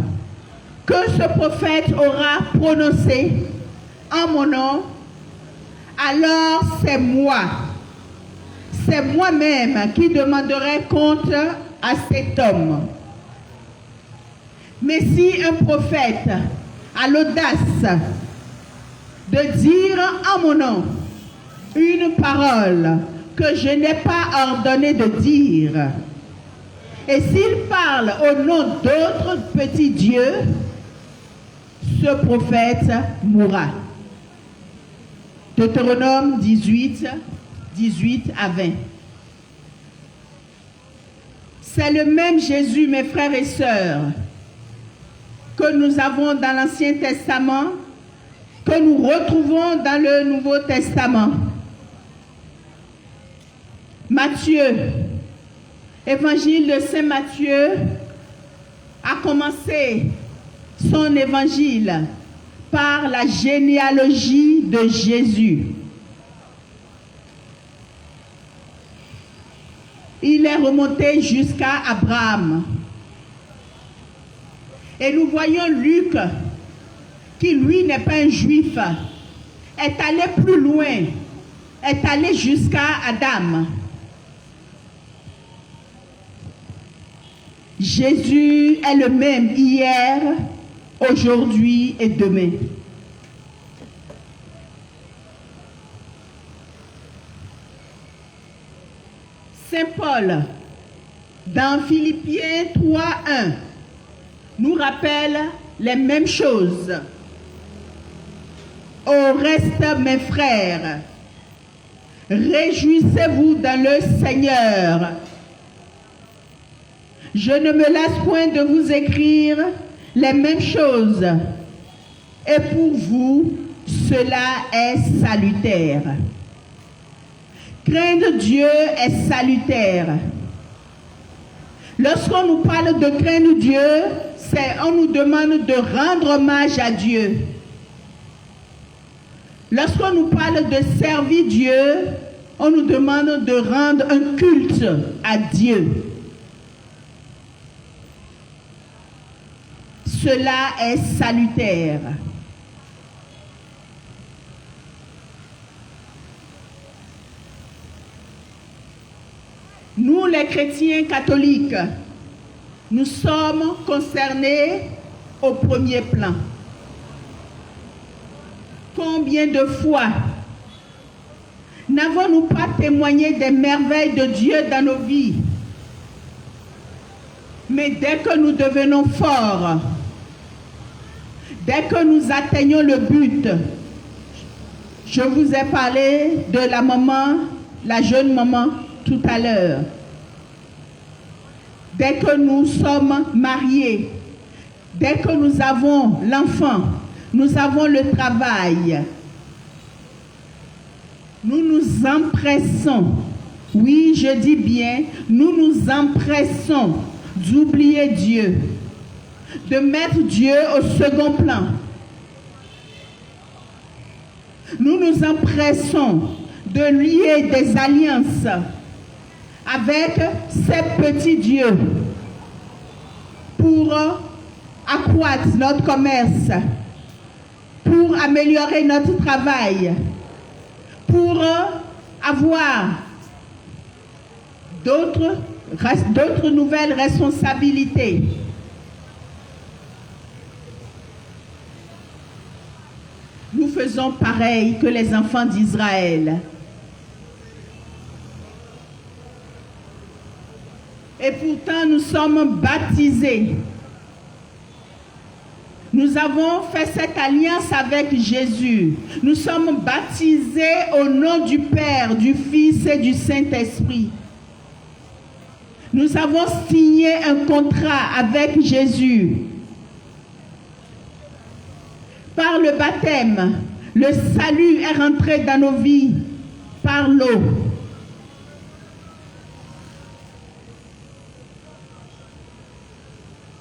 que ce prophète aura prononcées en mon nom, alors c'est moi-même qui demanderai compte à cet homme. Mais si un prophète a l'audace de dire en mon nom une parole que je n'ai pas ordonné de dire, et s'il parle au nom d'autres petits dieux, ce prophète mourra. Deutéronome 18, 18 à 20. C'est le même Jésus, mes frères et sœurs, que nous avons dans l'Ancien Testament, que nous retrouvons dans le Nouveau Testament. Matthieu, évangile de Saint Matthieu, a commencé son évangile par la généalogie de Jésus. Il est remonté jusqu'à Abraham. Et nous voyons Luc, qui lui n'est pas un juif, est allé plus loin, est allé jusqu'à Adam. Jésus est le même hier, aujourd'hui et demain. Saint Paul, dans Philippiens 3:1, nous rappelle les mêmes choses. Au reste, mes frères, réjouissez-vous dans le Seigneur. Je ne me lasse point de vous écrire les mêmes choses. Et pour vous, cela est salutaire. Craindre Dieu est salutaire. Lorsqu'on nous parle de craindre Dieu, on nous demande de rendre hommage à Dieu. Lorsqu'on nous parle de servir Dieu, on nous demande de rendre un culte à Dieu. Cela est salutaire. Nous, les chrétiens catholiques, nous sommes concernés au premier plan. Combien de fois n'avons-nous pas témoigné des merveilles de Dieu dans nos vies? Mais dès que nous devenons forts, dès que nous atteignons le but, je vous ai parlé de la maman, la jeune maman tout à l'heure. Dès que nous sommes mariés, dès que nous avons l'enfant, nous avons le travail, nous nous empressons, oui je dis bien, nous nous empressons d'oublier Dieu, de mettre Dieu au second plan. Nous nous empressons de lier des alliances avec ces petits dieux pour accroître notre commerce, pour améliorer notre travail, pour avoir d'autres nouvelles responsabilités. Nous faisons pareil que les enfants d'Israël. Et pourtant, nous sommes baptisés. Nous avons fait cette alliance avec Jésus. Nous sommes baptisés au nom du Père, du Fils et du Saint-Esprit. Nous avons signé un contrat avec Jésus. Par le baptême, le salut est rentré dans nos vies par l'eau.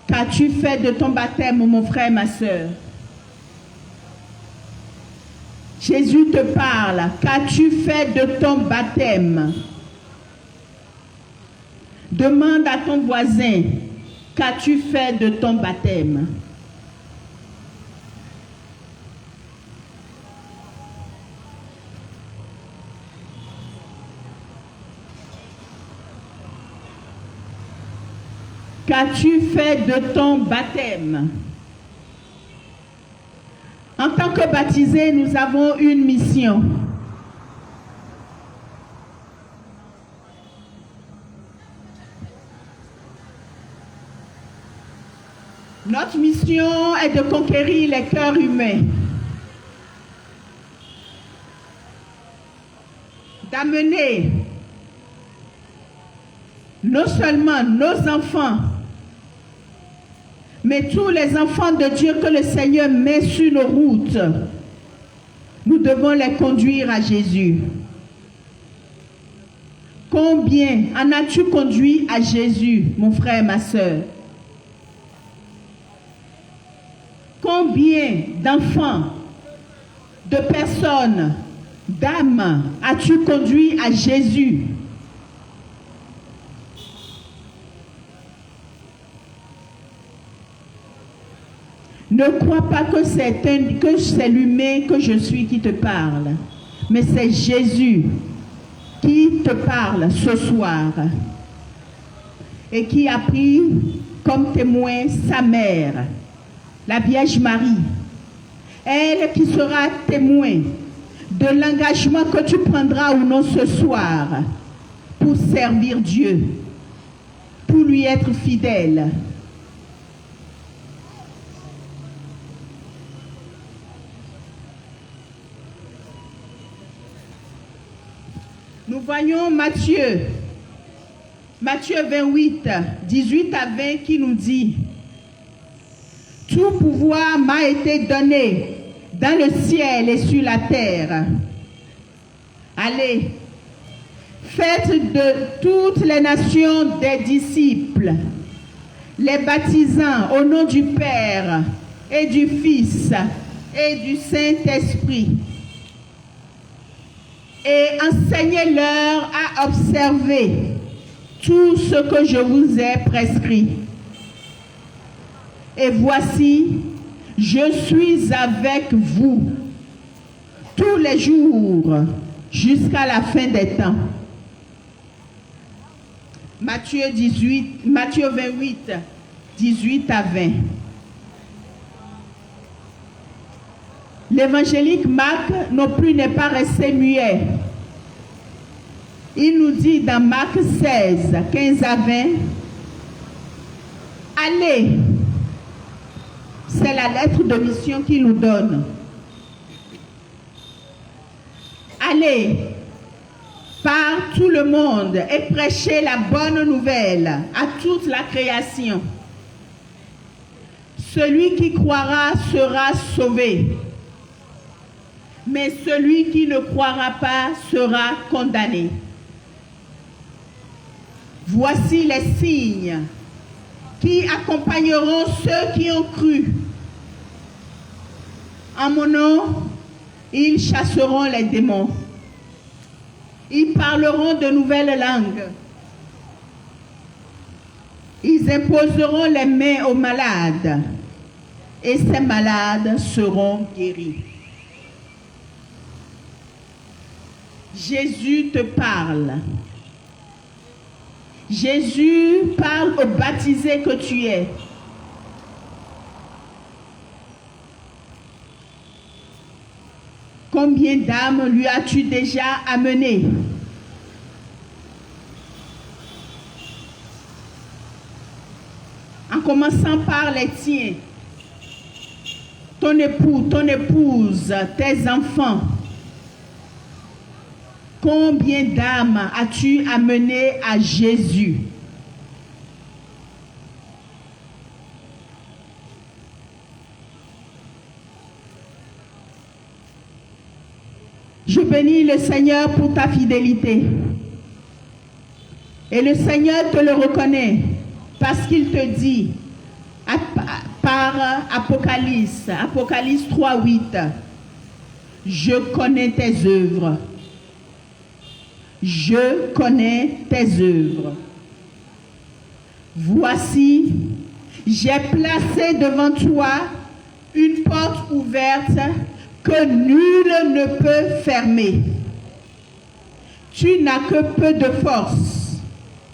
Qu'as-tu fait de ton baptême, mon frère, ma soeur? Jésus te parle. Qu'as-tu fait de ton baptême? Demande à ton voisin, qu'as-tu fait de ton baptême? Qu'as-tu fait de ton baptême? En tant que baptisés, nous avons une mission. Notre mission est de conquérir les cœurs humains, d'amener non seulement nos enfants, mais tous les enfants de Dieu que le Seigneur met sur nos routes, nous devons les conduire à Jésus. Combien en as-tu conduit à Jésus, mon frère, ma soeur? Combien d'enfants, de personnes, d'âmes as-tu conduit à Jésus? Ne crois pas que c'est l'humain que je suis qui te parle, mais c'est Jésus qui te parle ce soir et qui a pris comme témoin sa mère, la Vierge Marie, elle qui sera témoin de l'engagement que tu prendras ou non ce soir pour servir Dieu, pour lui être fidèle. Nous voyons Matthieu 28, 18 à 20 qui nous dit: tout pouvoir m'a été donné dans le ciel et sur la terre. Allez, faites de toutes les nations des disciples, les baptisant au nom du Père et du Fils et du Saint-Esprit, et enseignez-leur à observer tout ce que je vous ai prescrit. Et voici, je suis avec vous tous les jours jusqu'à la fin des temps. Matthieu 28, 18 à 20. L'évangélique Marc non plus n'est pas resté muet. Il nous dit dans Marc 16, 15 à 20, allez, c'est la lettre de mission qu'il nous donne. Allez par tout le monde et prêchez la bonne nouvelle à toute la création. Celui qui croira sera sauvé, mais celui qui ne croira pas sera condamné. Voici les signes qui accompagneront ceux qui ont cru. En mon nom, ils chasseront les démons. Ils parleront de nouvelles langues. Ils imposeront les mains aux malades et ces malades seront guéris. Jésus te parle. Jésus parle au baptisé que tu es. Combien d'âmes lui as-tu déjà amené? En commençant par les tiens, ton époux, ton épouse, tes enfants. Combien d'âmes as-tu amené à Jésus? Je bénis le Seigneur pour ta fidélité. Et le Seigneur te le reconnaît parce qu'il te dit par Apocalypse 3, 8, je connais tes œuvres. Je connais tes œuvres. Voici, j'ai placé devant toi une porte ouverte que nul ne peut fermer. Tu n'as que peu de force,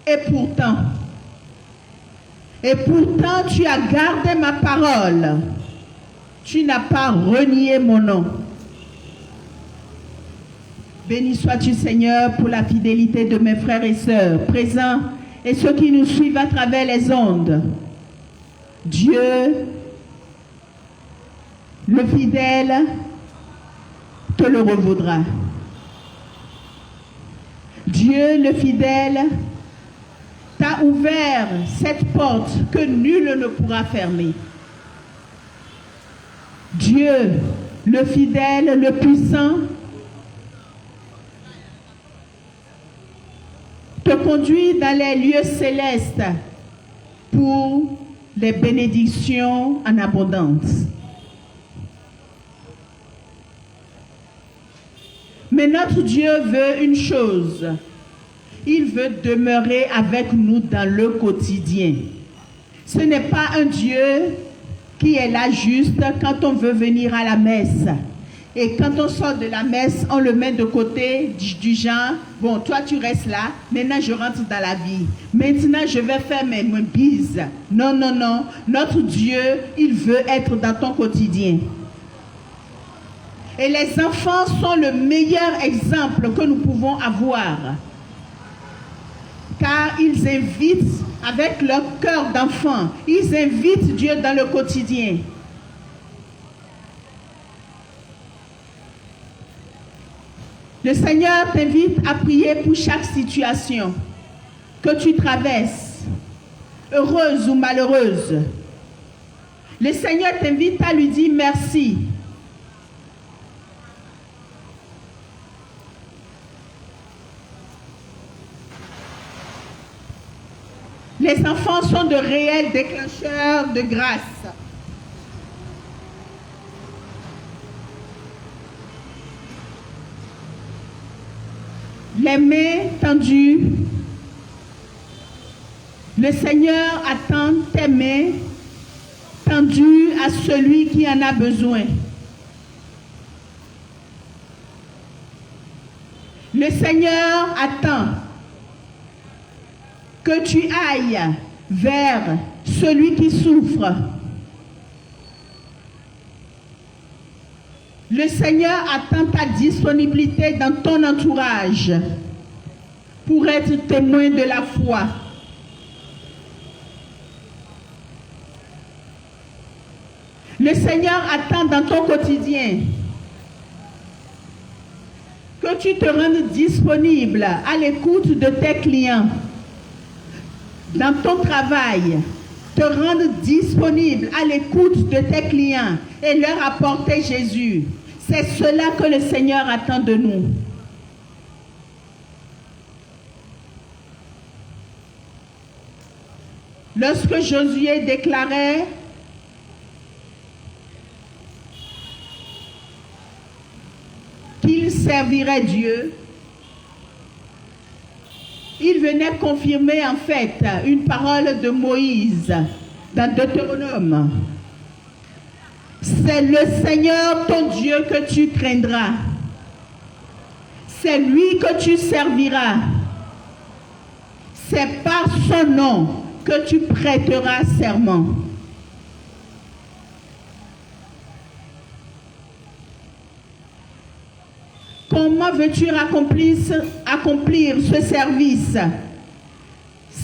et pourtant tu as gardé ma parole. Tu n'as pas renié mon nom. Béni sois-tu, Seigneur, pour la fidélité de mes frères et sœurs présents et ceux qui nous suivent à travers les ondes. Dieu, le fidèle, te le revaudra. Dieu, le fidèle, t'a ouvert cette porte que nul ne pourra fermer. Dieu, le fidèle, le puissant, te conduit dans les lieux célestes pour les bénédictions en abondance. Mais notre Dieu veut une chose. Il veut demeurer avec nous dans le quotidien. Ce n'est pas un Dieu qui est là juste quand on veut venir à la messe. Et quand on sort de la messe, on le met de côté du genre, bon, toi tu restes là, maintenant je rentre dans la vie. Maintenant je vais faire mes bises. Non, non, non. Notre Dieu, il veut être dans ton quotidien. Et les enfants sont le meilleur exemple que nous pouvons avoir. Car ils invitent, avec leur cœur d'enfant, ils invitent Dieu dans le quotidien. Le Seigneur t'invite à prier pour chaque situation que tu traverses, heureuse ou malheureuse. Le Seigneur t'invite à lui dire merci. Les enfants sont de réels déclencheurs de grâce. Les mains tendues, le Seigneur attend tes mains tendues à celui qui en a besoin. Le Seigneur attend que tu ailles vers celui qui souffre. Le Seigneur attend ta disponibilité dans ton entourage pour être témoin de la foi. Le Seigneur attend dans ton quotidien que tu te rendes disponible à l'écoute de tes clients. Dans ton travail, te rendre disponible à l'écoute de tes clients et leur apporter Jésus. C'est cela que le Seigneur attend de nous. Lorsque Josué déclarait qu'il servirait Dieu, il venait confirmer en fait une parole de Moïse dans Deutéronome. C'est le Seigneur ton Dieu que tu craindras. C'est lui que tu serviras. C'est par son nom que tu prêteras serment. Comment veux-tu accomplir ce service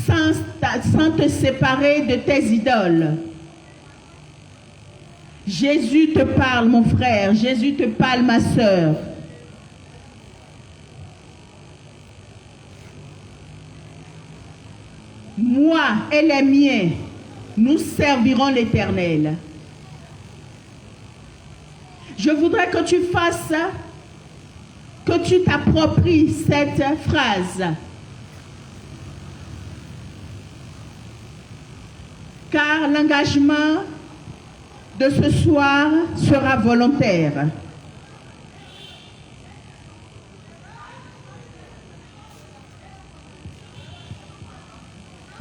sans te séparer de tes idoles? Jésus te parle, mon frère. Jésus te parle, ma sœur. Moi et les miens, nous servirons l'Éternel. Je voudrais que tu fasses, que tu t'appropries cette phrase. Car l'engagement de ce soir sera volontaire.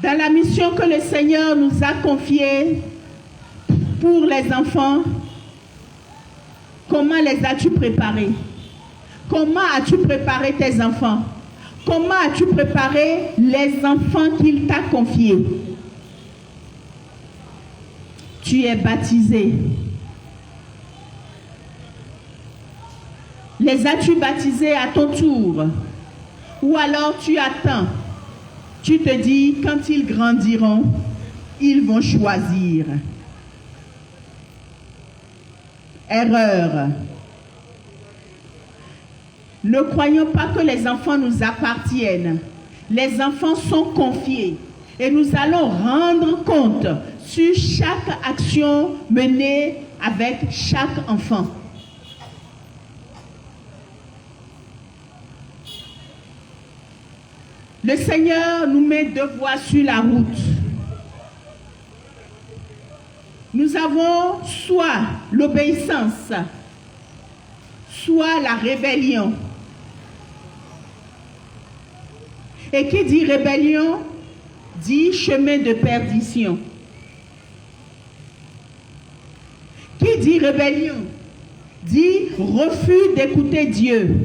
Dans la mission mission que le Seigneur nous a confiée pour les enfants, comment les as-tu préparés? Comment as-tu préparé tes enfants? Comment as-tu préparé les enfants qu'il t'a confiés? Tu es baptisé. Les as-tu baptisés à ton tour? Ou alors tu attends? Tu te dis, quand ils grandiront, ils vont choisir. Erreur. Ne croyons pas que les enfants nous appartiennent. Les enfants sont confiés et nous allons rendre compte sur chaque action menée avec chaque enfant. Le Seigneur nous met deux voies sur la route. Nous avons soit l'obéissance, soit la rébellion. Et qui dit rébellion, dit chemin de perdition. Qui dit rébellion, dit refus d'écouter Dieu.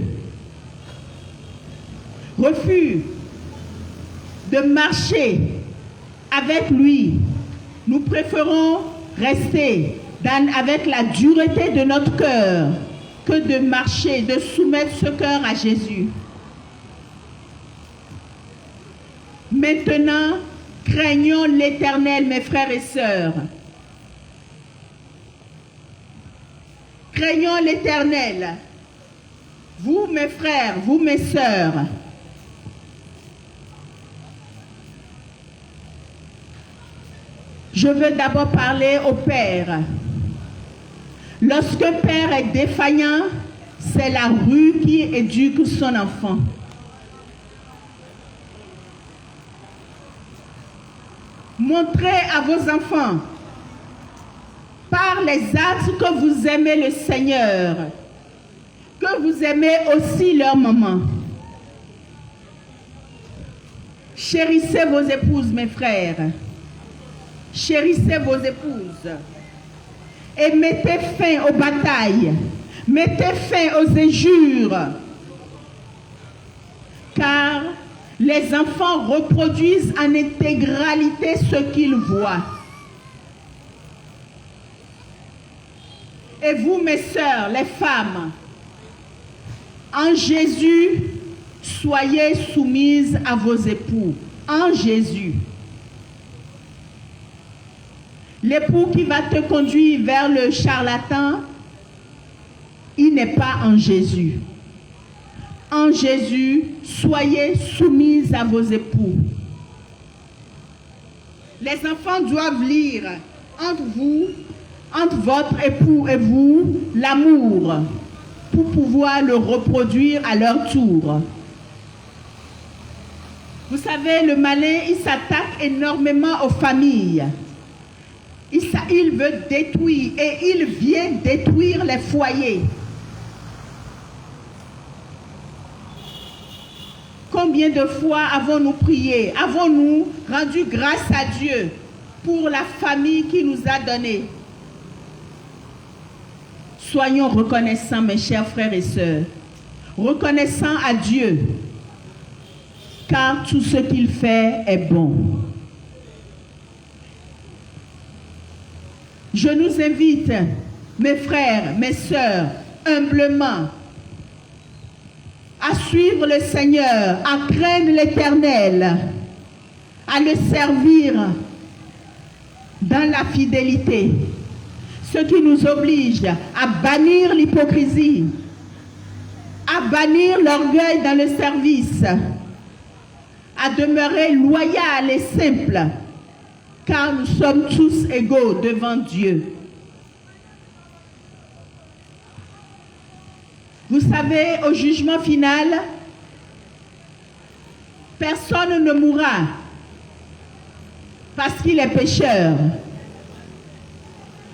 Refus de marcher avec lui. Nous préférons rester avec la dureté de notre cœur que de marcher, de soumettre ce cœur à Jésus. Maintenant, craignons l'Éternel, mes frères et sœurs. Craignons l'Éternel. Vous, mes frères, vous, mes sœurs. Je veux d'abord parler au père. Lorsqu'un père est défaillant, c'est la rue qui éduque son enfant. Montrez à vos enfants, par les actes, que vous aimez le Seigneur, que vous aimez aussi leur maman. Chérissez vos épouses, mes frères. Chérissez vos épouses. Et mettez fin aux batailles. Mettez fin aux injures. Car les enfants reproduisent en intégralité ce qu'ils voient. Et vous, mes sœurs, les femmes, en Jésus, soyez soumises à vos époux. En Jésus. L'époux qui va te conduire vers le charlatan, il n'est pas en Jésus. En Jésus, soyez soumises à vos époux. Les enfants doivent lire entre vous, entre votre époux et vous, l'amour, pour pouvoir le reproduire à leur tour. Vous savez, le malin, il s'attaque énormément aux familles. Il veut détruire et il vient détruire les foyers. Combien de fois avons-nous prié, avons-nous rendu grâce à Dieu pour la famille qu'il nous a donnée? Soyons reconnaissants, mes chers frères et sœurs, reconnaissants à Dieu, car tout ce qu'il fait est bon. Je nous invite, mes frères, mes sœurs, humblement, à suivre le Seigneur, à craindre l'Éternel, à le servir dans la fidélité, ce qui nous oblige à bannir l'hypocrisie, à bannir l'orgueil dans le service, à demeurer loyal et simple, car nous sommes tous égaux devant Dieu. Vous savez, au jugement final, personne ne mourra parce qu'il est pécheur,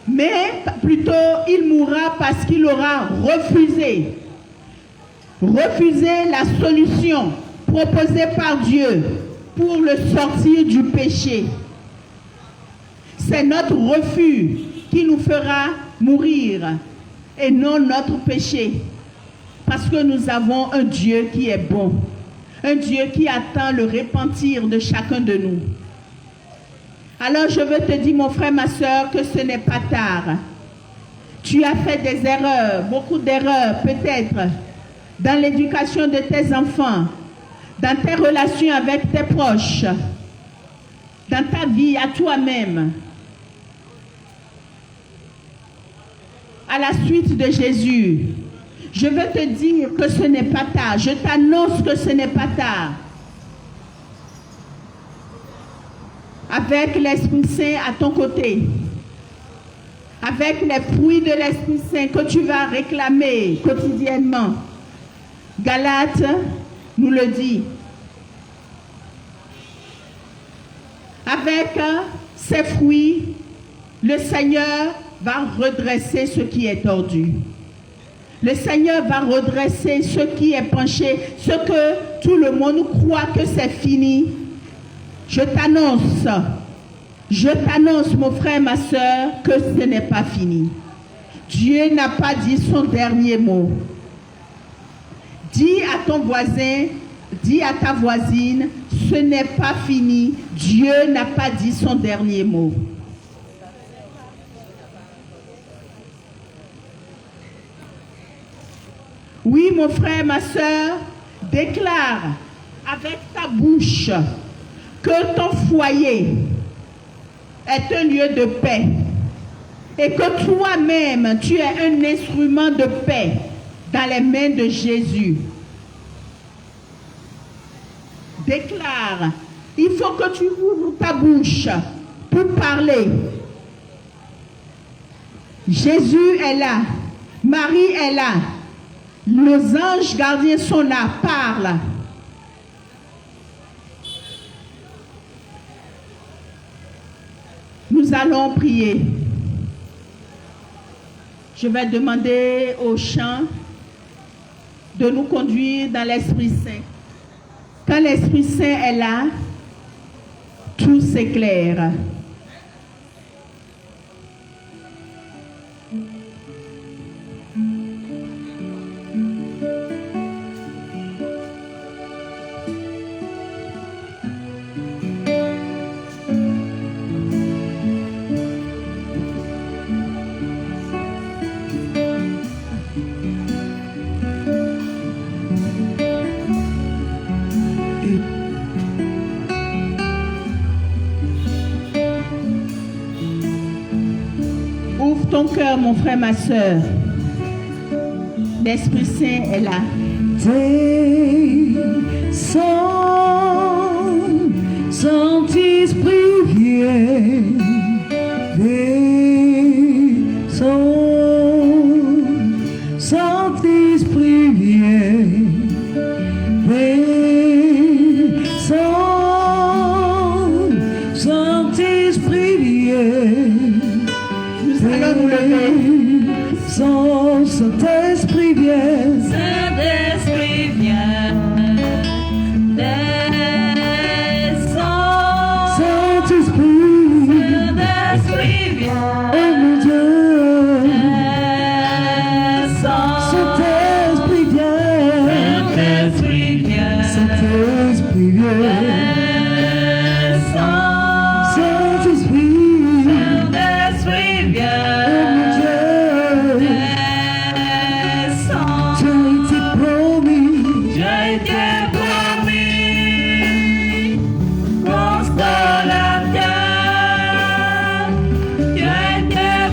mais plutôt il mourra parce qu'il aura refusé la solution proposée par Dieu pour le sortir du péché. C'est notre refus qui nous fera mourir et non notre péché. Parce que nous avons un Dieu qui est bon, un Dieu qui attend le repentir de chacun de nous. Alors je veux te dire, mon frère, ma soeur, que ce n'est pas tard. Tu as fait des erreurs, beaucoup d'erreurs peut-être, dans l'éducation de tes enfants, dans tes relations avec tes proches, dans ta vie à toi-même. À la suite de Jésus, je veux te dire que ce n'est pas tard. Je t'annonce que ce n'est pas tard. Avec l'Esprit Saint à ton côté, avec les fruits de l'Esprit Saint que tu vas réclamer quotidiennement. Galates nous le dit. Avec ces fruits, le Seigneur va redresser ce qui est tordu. Le Seigneur va redresser ce qui est penché, ce que tout le monde croit que c'est fini. Je t'annonce, mon frère, ma soeur, que ce n'est pas fini. Dieu n'a pas dit son dernier mot. Dis à ton voisin, dis à ta voisine, ce n'est pas fini. Dieu n'a pas dit son dernier mot. Oui, mon frère, ma soeur, déclare avec ta bouche que ton foyer est un lieu de paix et que toi-même, tu es un instrument de paix dans les mains de Jésus. Déclare, il faut que tu ouvres ta bouche pour parler. Jésus est là, Marie est là, nos anges gardiens sont là, parle. Nous allons prier. Je vais demander au chant de nous conduire dans l'Esprit Saint. Quand l'Esprit Saint est là, tout s'éclaire. Ouvre ton cœur, mon frère, ma soeur. L'Esprit Saint est là. Descends, Saint-Esprit, viens. Descends, Saint-Esprit, viens. Descends, Saint-Esprit, viens. Nous allons nous lever. Saint-Esprit, viens. Saint-Esprit, viens. Descends. Saint-Esprit, Saint-Esprit, viens. oh mon Dieu. Descends. Saint-Esprit, viens. Saint-Esprit, viens. Saint-Esprit, viens. Descends. Saint-Esprit, Saint-Esprit, viens. Descends. Dieu t'est promis. Dieu t'est promis, consolateur. Dieu t'est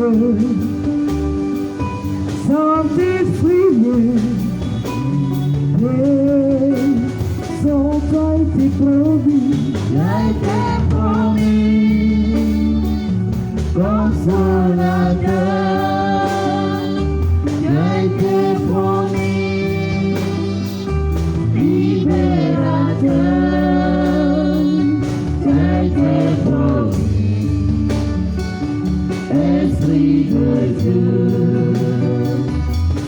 Dieu, Saint-Esprit viens, sans toi été promis, consolateur, tu as été promis, libérateur, tu as été promis, Esprit de Dieu,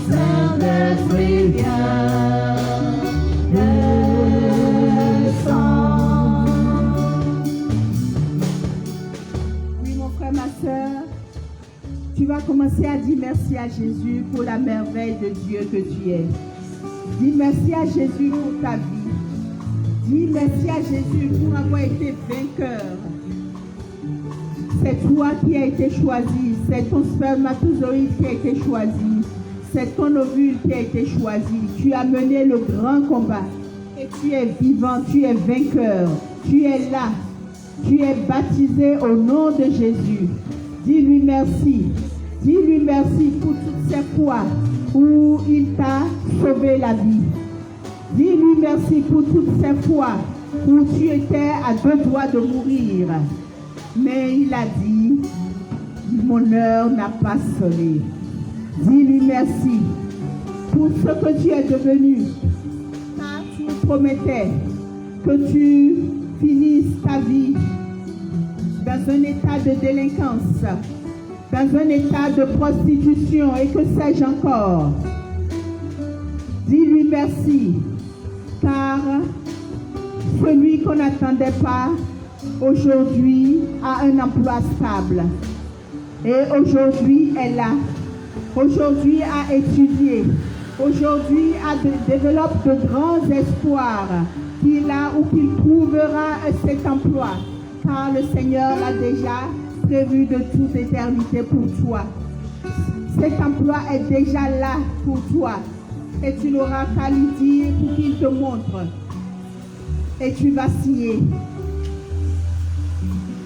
Saint-Esprit viens, descends. Oui, mon frère, ma soeur, tu vas commencer à dire merci à Jésus pour la merveille de Dieu que tu es. Dis merci à Jésus pour ta vie. Dis merci à Jésus pour avoir été vainqueur. C'est toi qui as été choisi. C'est ton spermatozoïde qui a été choisi. C'est ton ovule qui a été choisi. Tu as mené le grand combat. Et tu es vivant, tu es vainqueur. Tu es là. Tu es baptisé au nom de Jésus. Dis-lui merci. Dis-lui merci pour toutes ces fois où il t'a sauvé la vie. Dis-lui merci pour toutes ces fois où tu étais à deux doigts de mourir. Mais il a dit, mon heure n'a pas sonné. Dis-lui merci pour ce que tu es devenu. Car tu promettais que tu finisses ta vie dans un état de délinquance, dans un état de prostitution et que sais-je encore. Dis-lui merci, car celui qu'on n'attendait pas aujourd'hui a un emploi stable. Et aujourd'hui est là. Aujourd'hui a étudié. Aujourd'hui développe de grands espoirs qu'il a ou qu'il trouvera cet emploi. Car le Seigneur l'a déjà prévu de toute éternité pour toi. Cet emploi est déjà là pour toi. Et tu n'auras qu'à lui dire pour qu'il te montre. Et tu vas signer.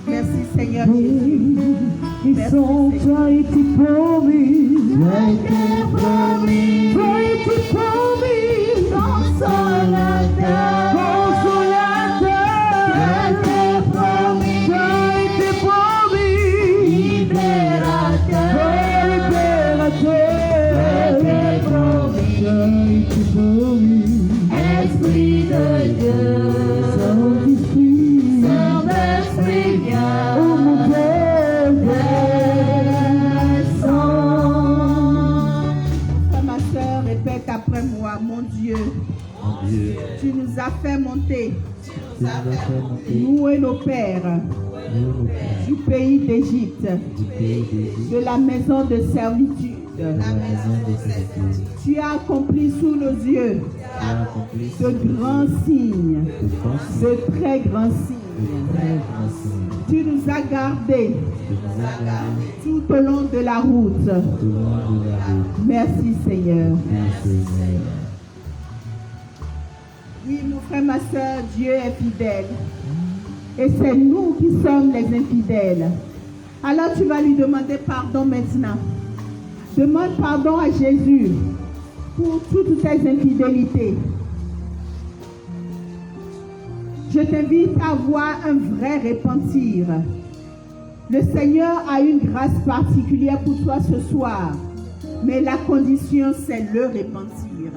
Merci Seigneur Jésus. Ils sont toi été promis, tu as été promis, tu as été promis, consolateur, consolateur, tu as été promis, tu as été promis, libérateur, libérateur, tu as été promis, tu as été promis, Esprit de Dieu, Saint-Esprit, Saint-Esprit viens, oh mon Père, descends. Ma soeur, répète après moi, mon Dieu, tu nous as fait monter, nous et nos pères, du pays d'Égypte, de la maison de servitude. Tu as accompli sous nos yeux de grands signes, de très grands signes. Tu nous as gardés tout au long de la route. Merci Seigneur. Oui, mon frère, ma soeur, Dieu est fidèle. Et c'est nous qui sommes les infidèles. Alors tu vas lui demander pardon maintenant. Demande pardon à Jésus pour toutes tes infidélités. Je t'invite à avoir un vrai repentir. Le Seigneur a une grâce particulière pour toi ce soir, mais la condition, c'est le repentir.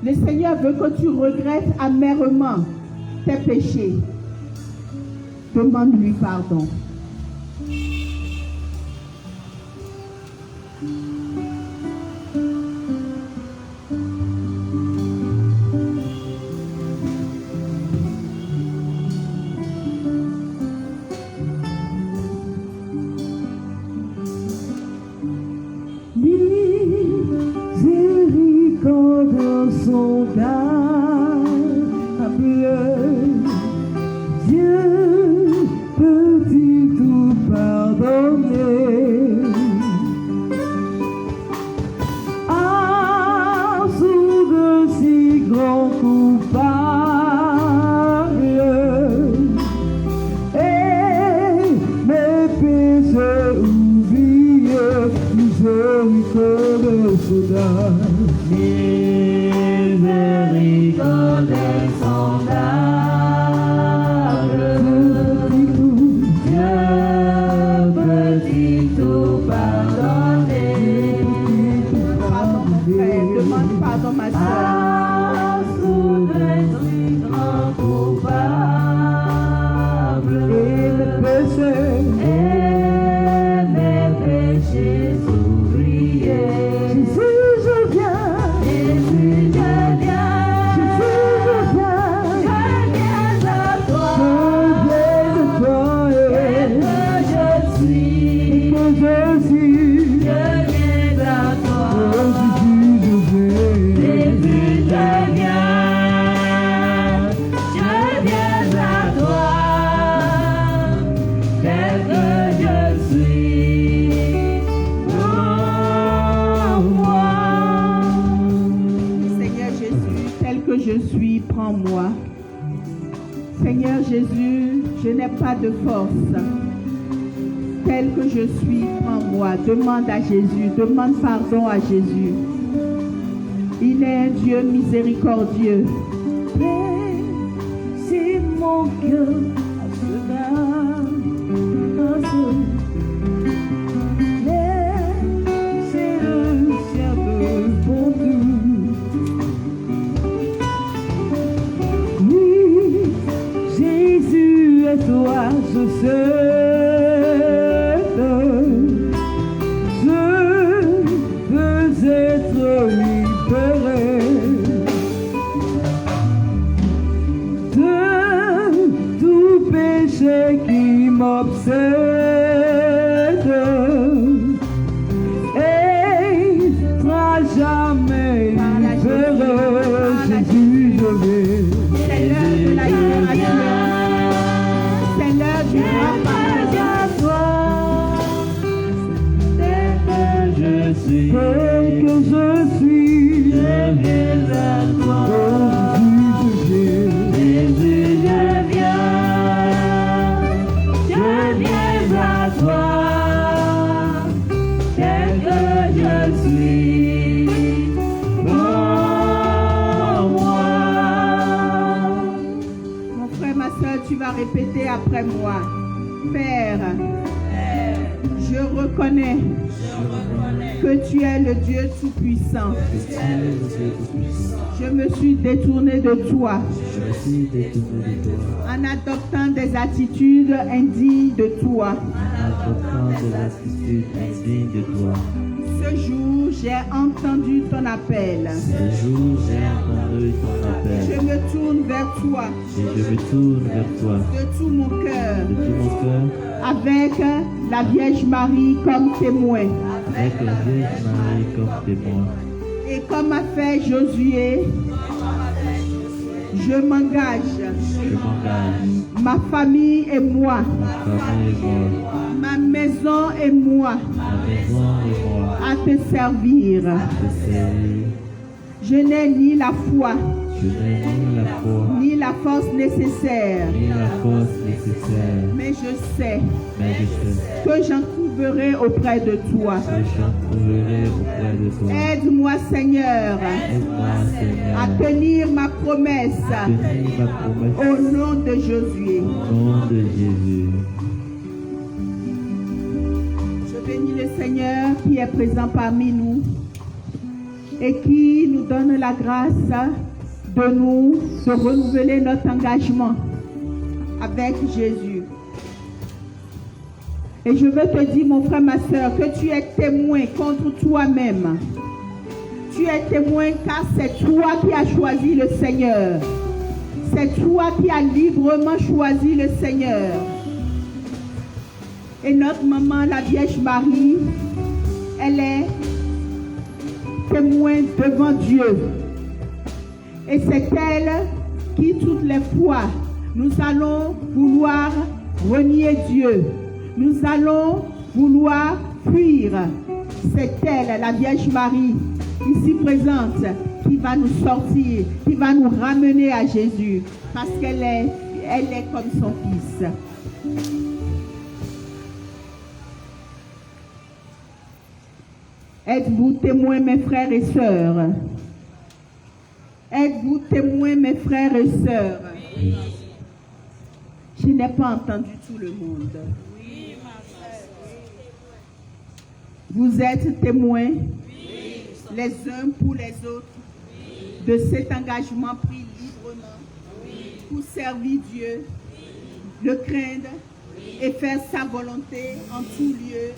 Le Seigneur veut que tu regrettes amèrement tes péchés. Demande-lui pardon. Miséricorde son Dieu peut-il tout pardonner? Ah, sous de si grands coupables et mes péchés Miséricorde insondable, Dieu peut-il tout pardonner? Pardon mon frère, demande pardon ma soeur. Ah, souverain, grand coupable, et mes péchés oubliés. Jésus, je viens. Jésus, je viens. Jésus, je viens. Je viens à toi. Que je suis. Je viens à toi. Jésus, je viens. Je viens à toi. Tel que je suis. Oh, moi. Seigneur Jésus, tel que je suis, prends-moi. Seigneur Jésus, je n'ai pas de force. Tel que je suis, prends-moi. Demande à Jésus, demande pardon à Jésus. Il est un Dieu miséricordieux. C'est mon cœur à cela. C'est le cerveau pour tout. Oui, Jésus et toi, je sais. Je veux être libéré de tout péché qui m'obsède et sera jamais libéré. Jésus, je vais. C'est l'heure de la libération. C'est l'heure du grand pardon. Tel que je suis, je viens à toi. Jésus, je viens. Je viens à toi. Tel que je suis. Oh, moi. Mon frère, ma soeur, tu vas répéter après moi. Père, je reconnais que tu es le Dieu Tout-Puissant. Je me suis détourné de toi en adoptant des attitudes indignes de toi. Ce jour, j'ai entendu ton appel. Je me tourne vers toi de tout mon cœur, avec la Vierge Marie comme témoin. Et comme a fait Josué, je m'engage, ma famille et moi, ma maison et moi, à te servir. Je n'ai ni la foi, ni la force nécessaire, mais je sais que j'en trouverai auprès de toi. Aide-moi, Seigneur, à tenir ma promesse au nom de Jésus. Je bénis le Seigneur qui est présent parmi nous et qui nous donne la grâce de renouveler notre engagement avec Jésus. Et je veux te dire, mon frère, ma soeur, que tu es témoin contre toi-même. Tu es témoin car c'est toi qui as choisi le Seigneur. C'est toi qui as librement choisi le Seigneur. Et notre maman, la Vierge Marie, elle est témoin devant Dieu. Et c'est elle qui, toutes les fois, nous allons vouloir renier Dieu. Nous allons vouloir fuir. C'est elle, la Vierge Marie, ici présente, qui va nous sortir, qui va nous ramener à Jésus, parce qu'elle est comme son Fils. Êtes-vous témoins, mes frères et sœurs? Êtes-vous témoins, mes frères et sœurs? Je n'ai pas entendu tout le monde. Vous êtes témoins, les uns pour les autres, de cet engagement pris librement pour servir Dieu, le craindre et faire sa volonté en tout lieu.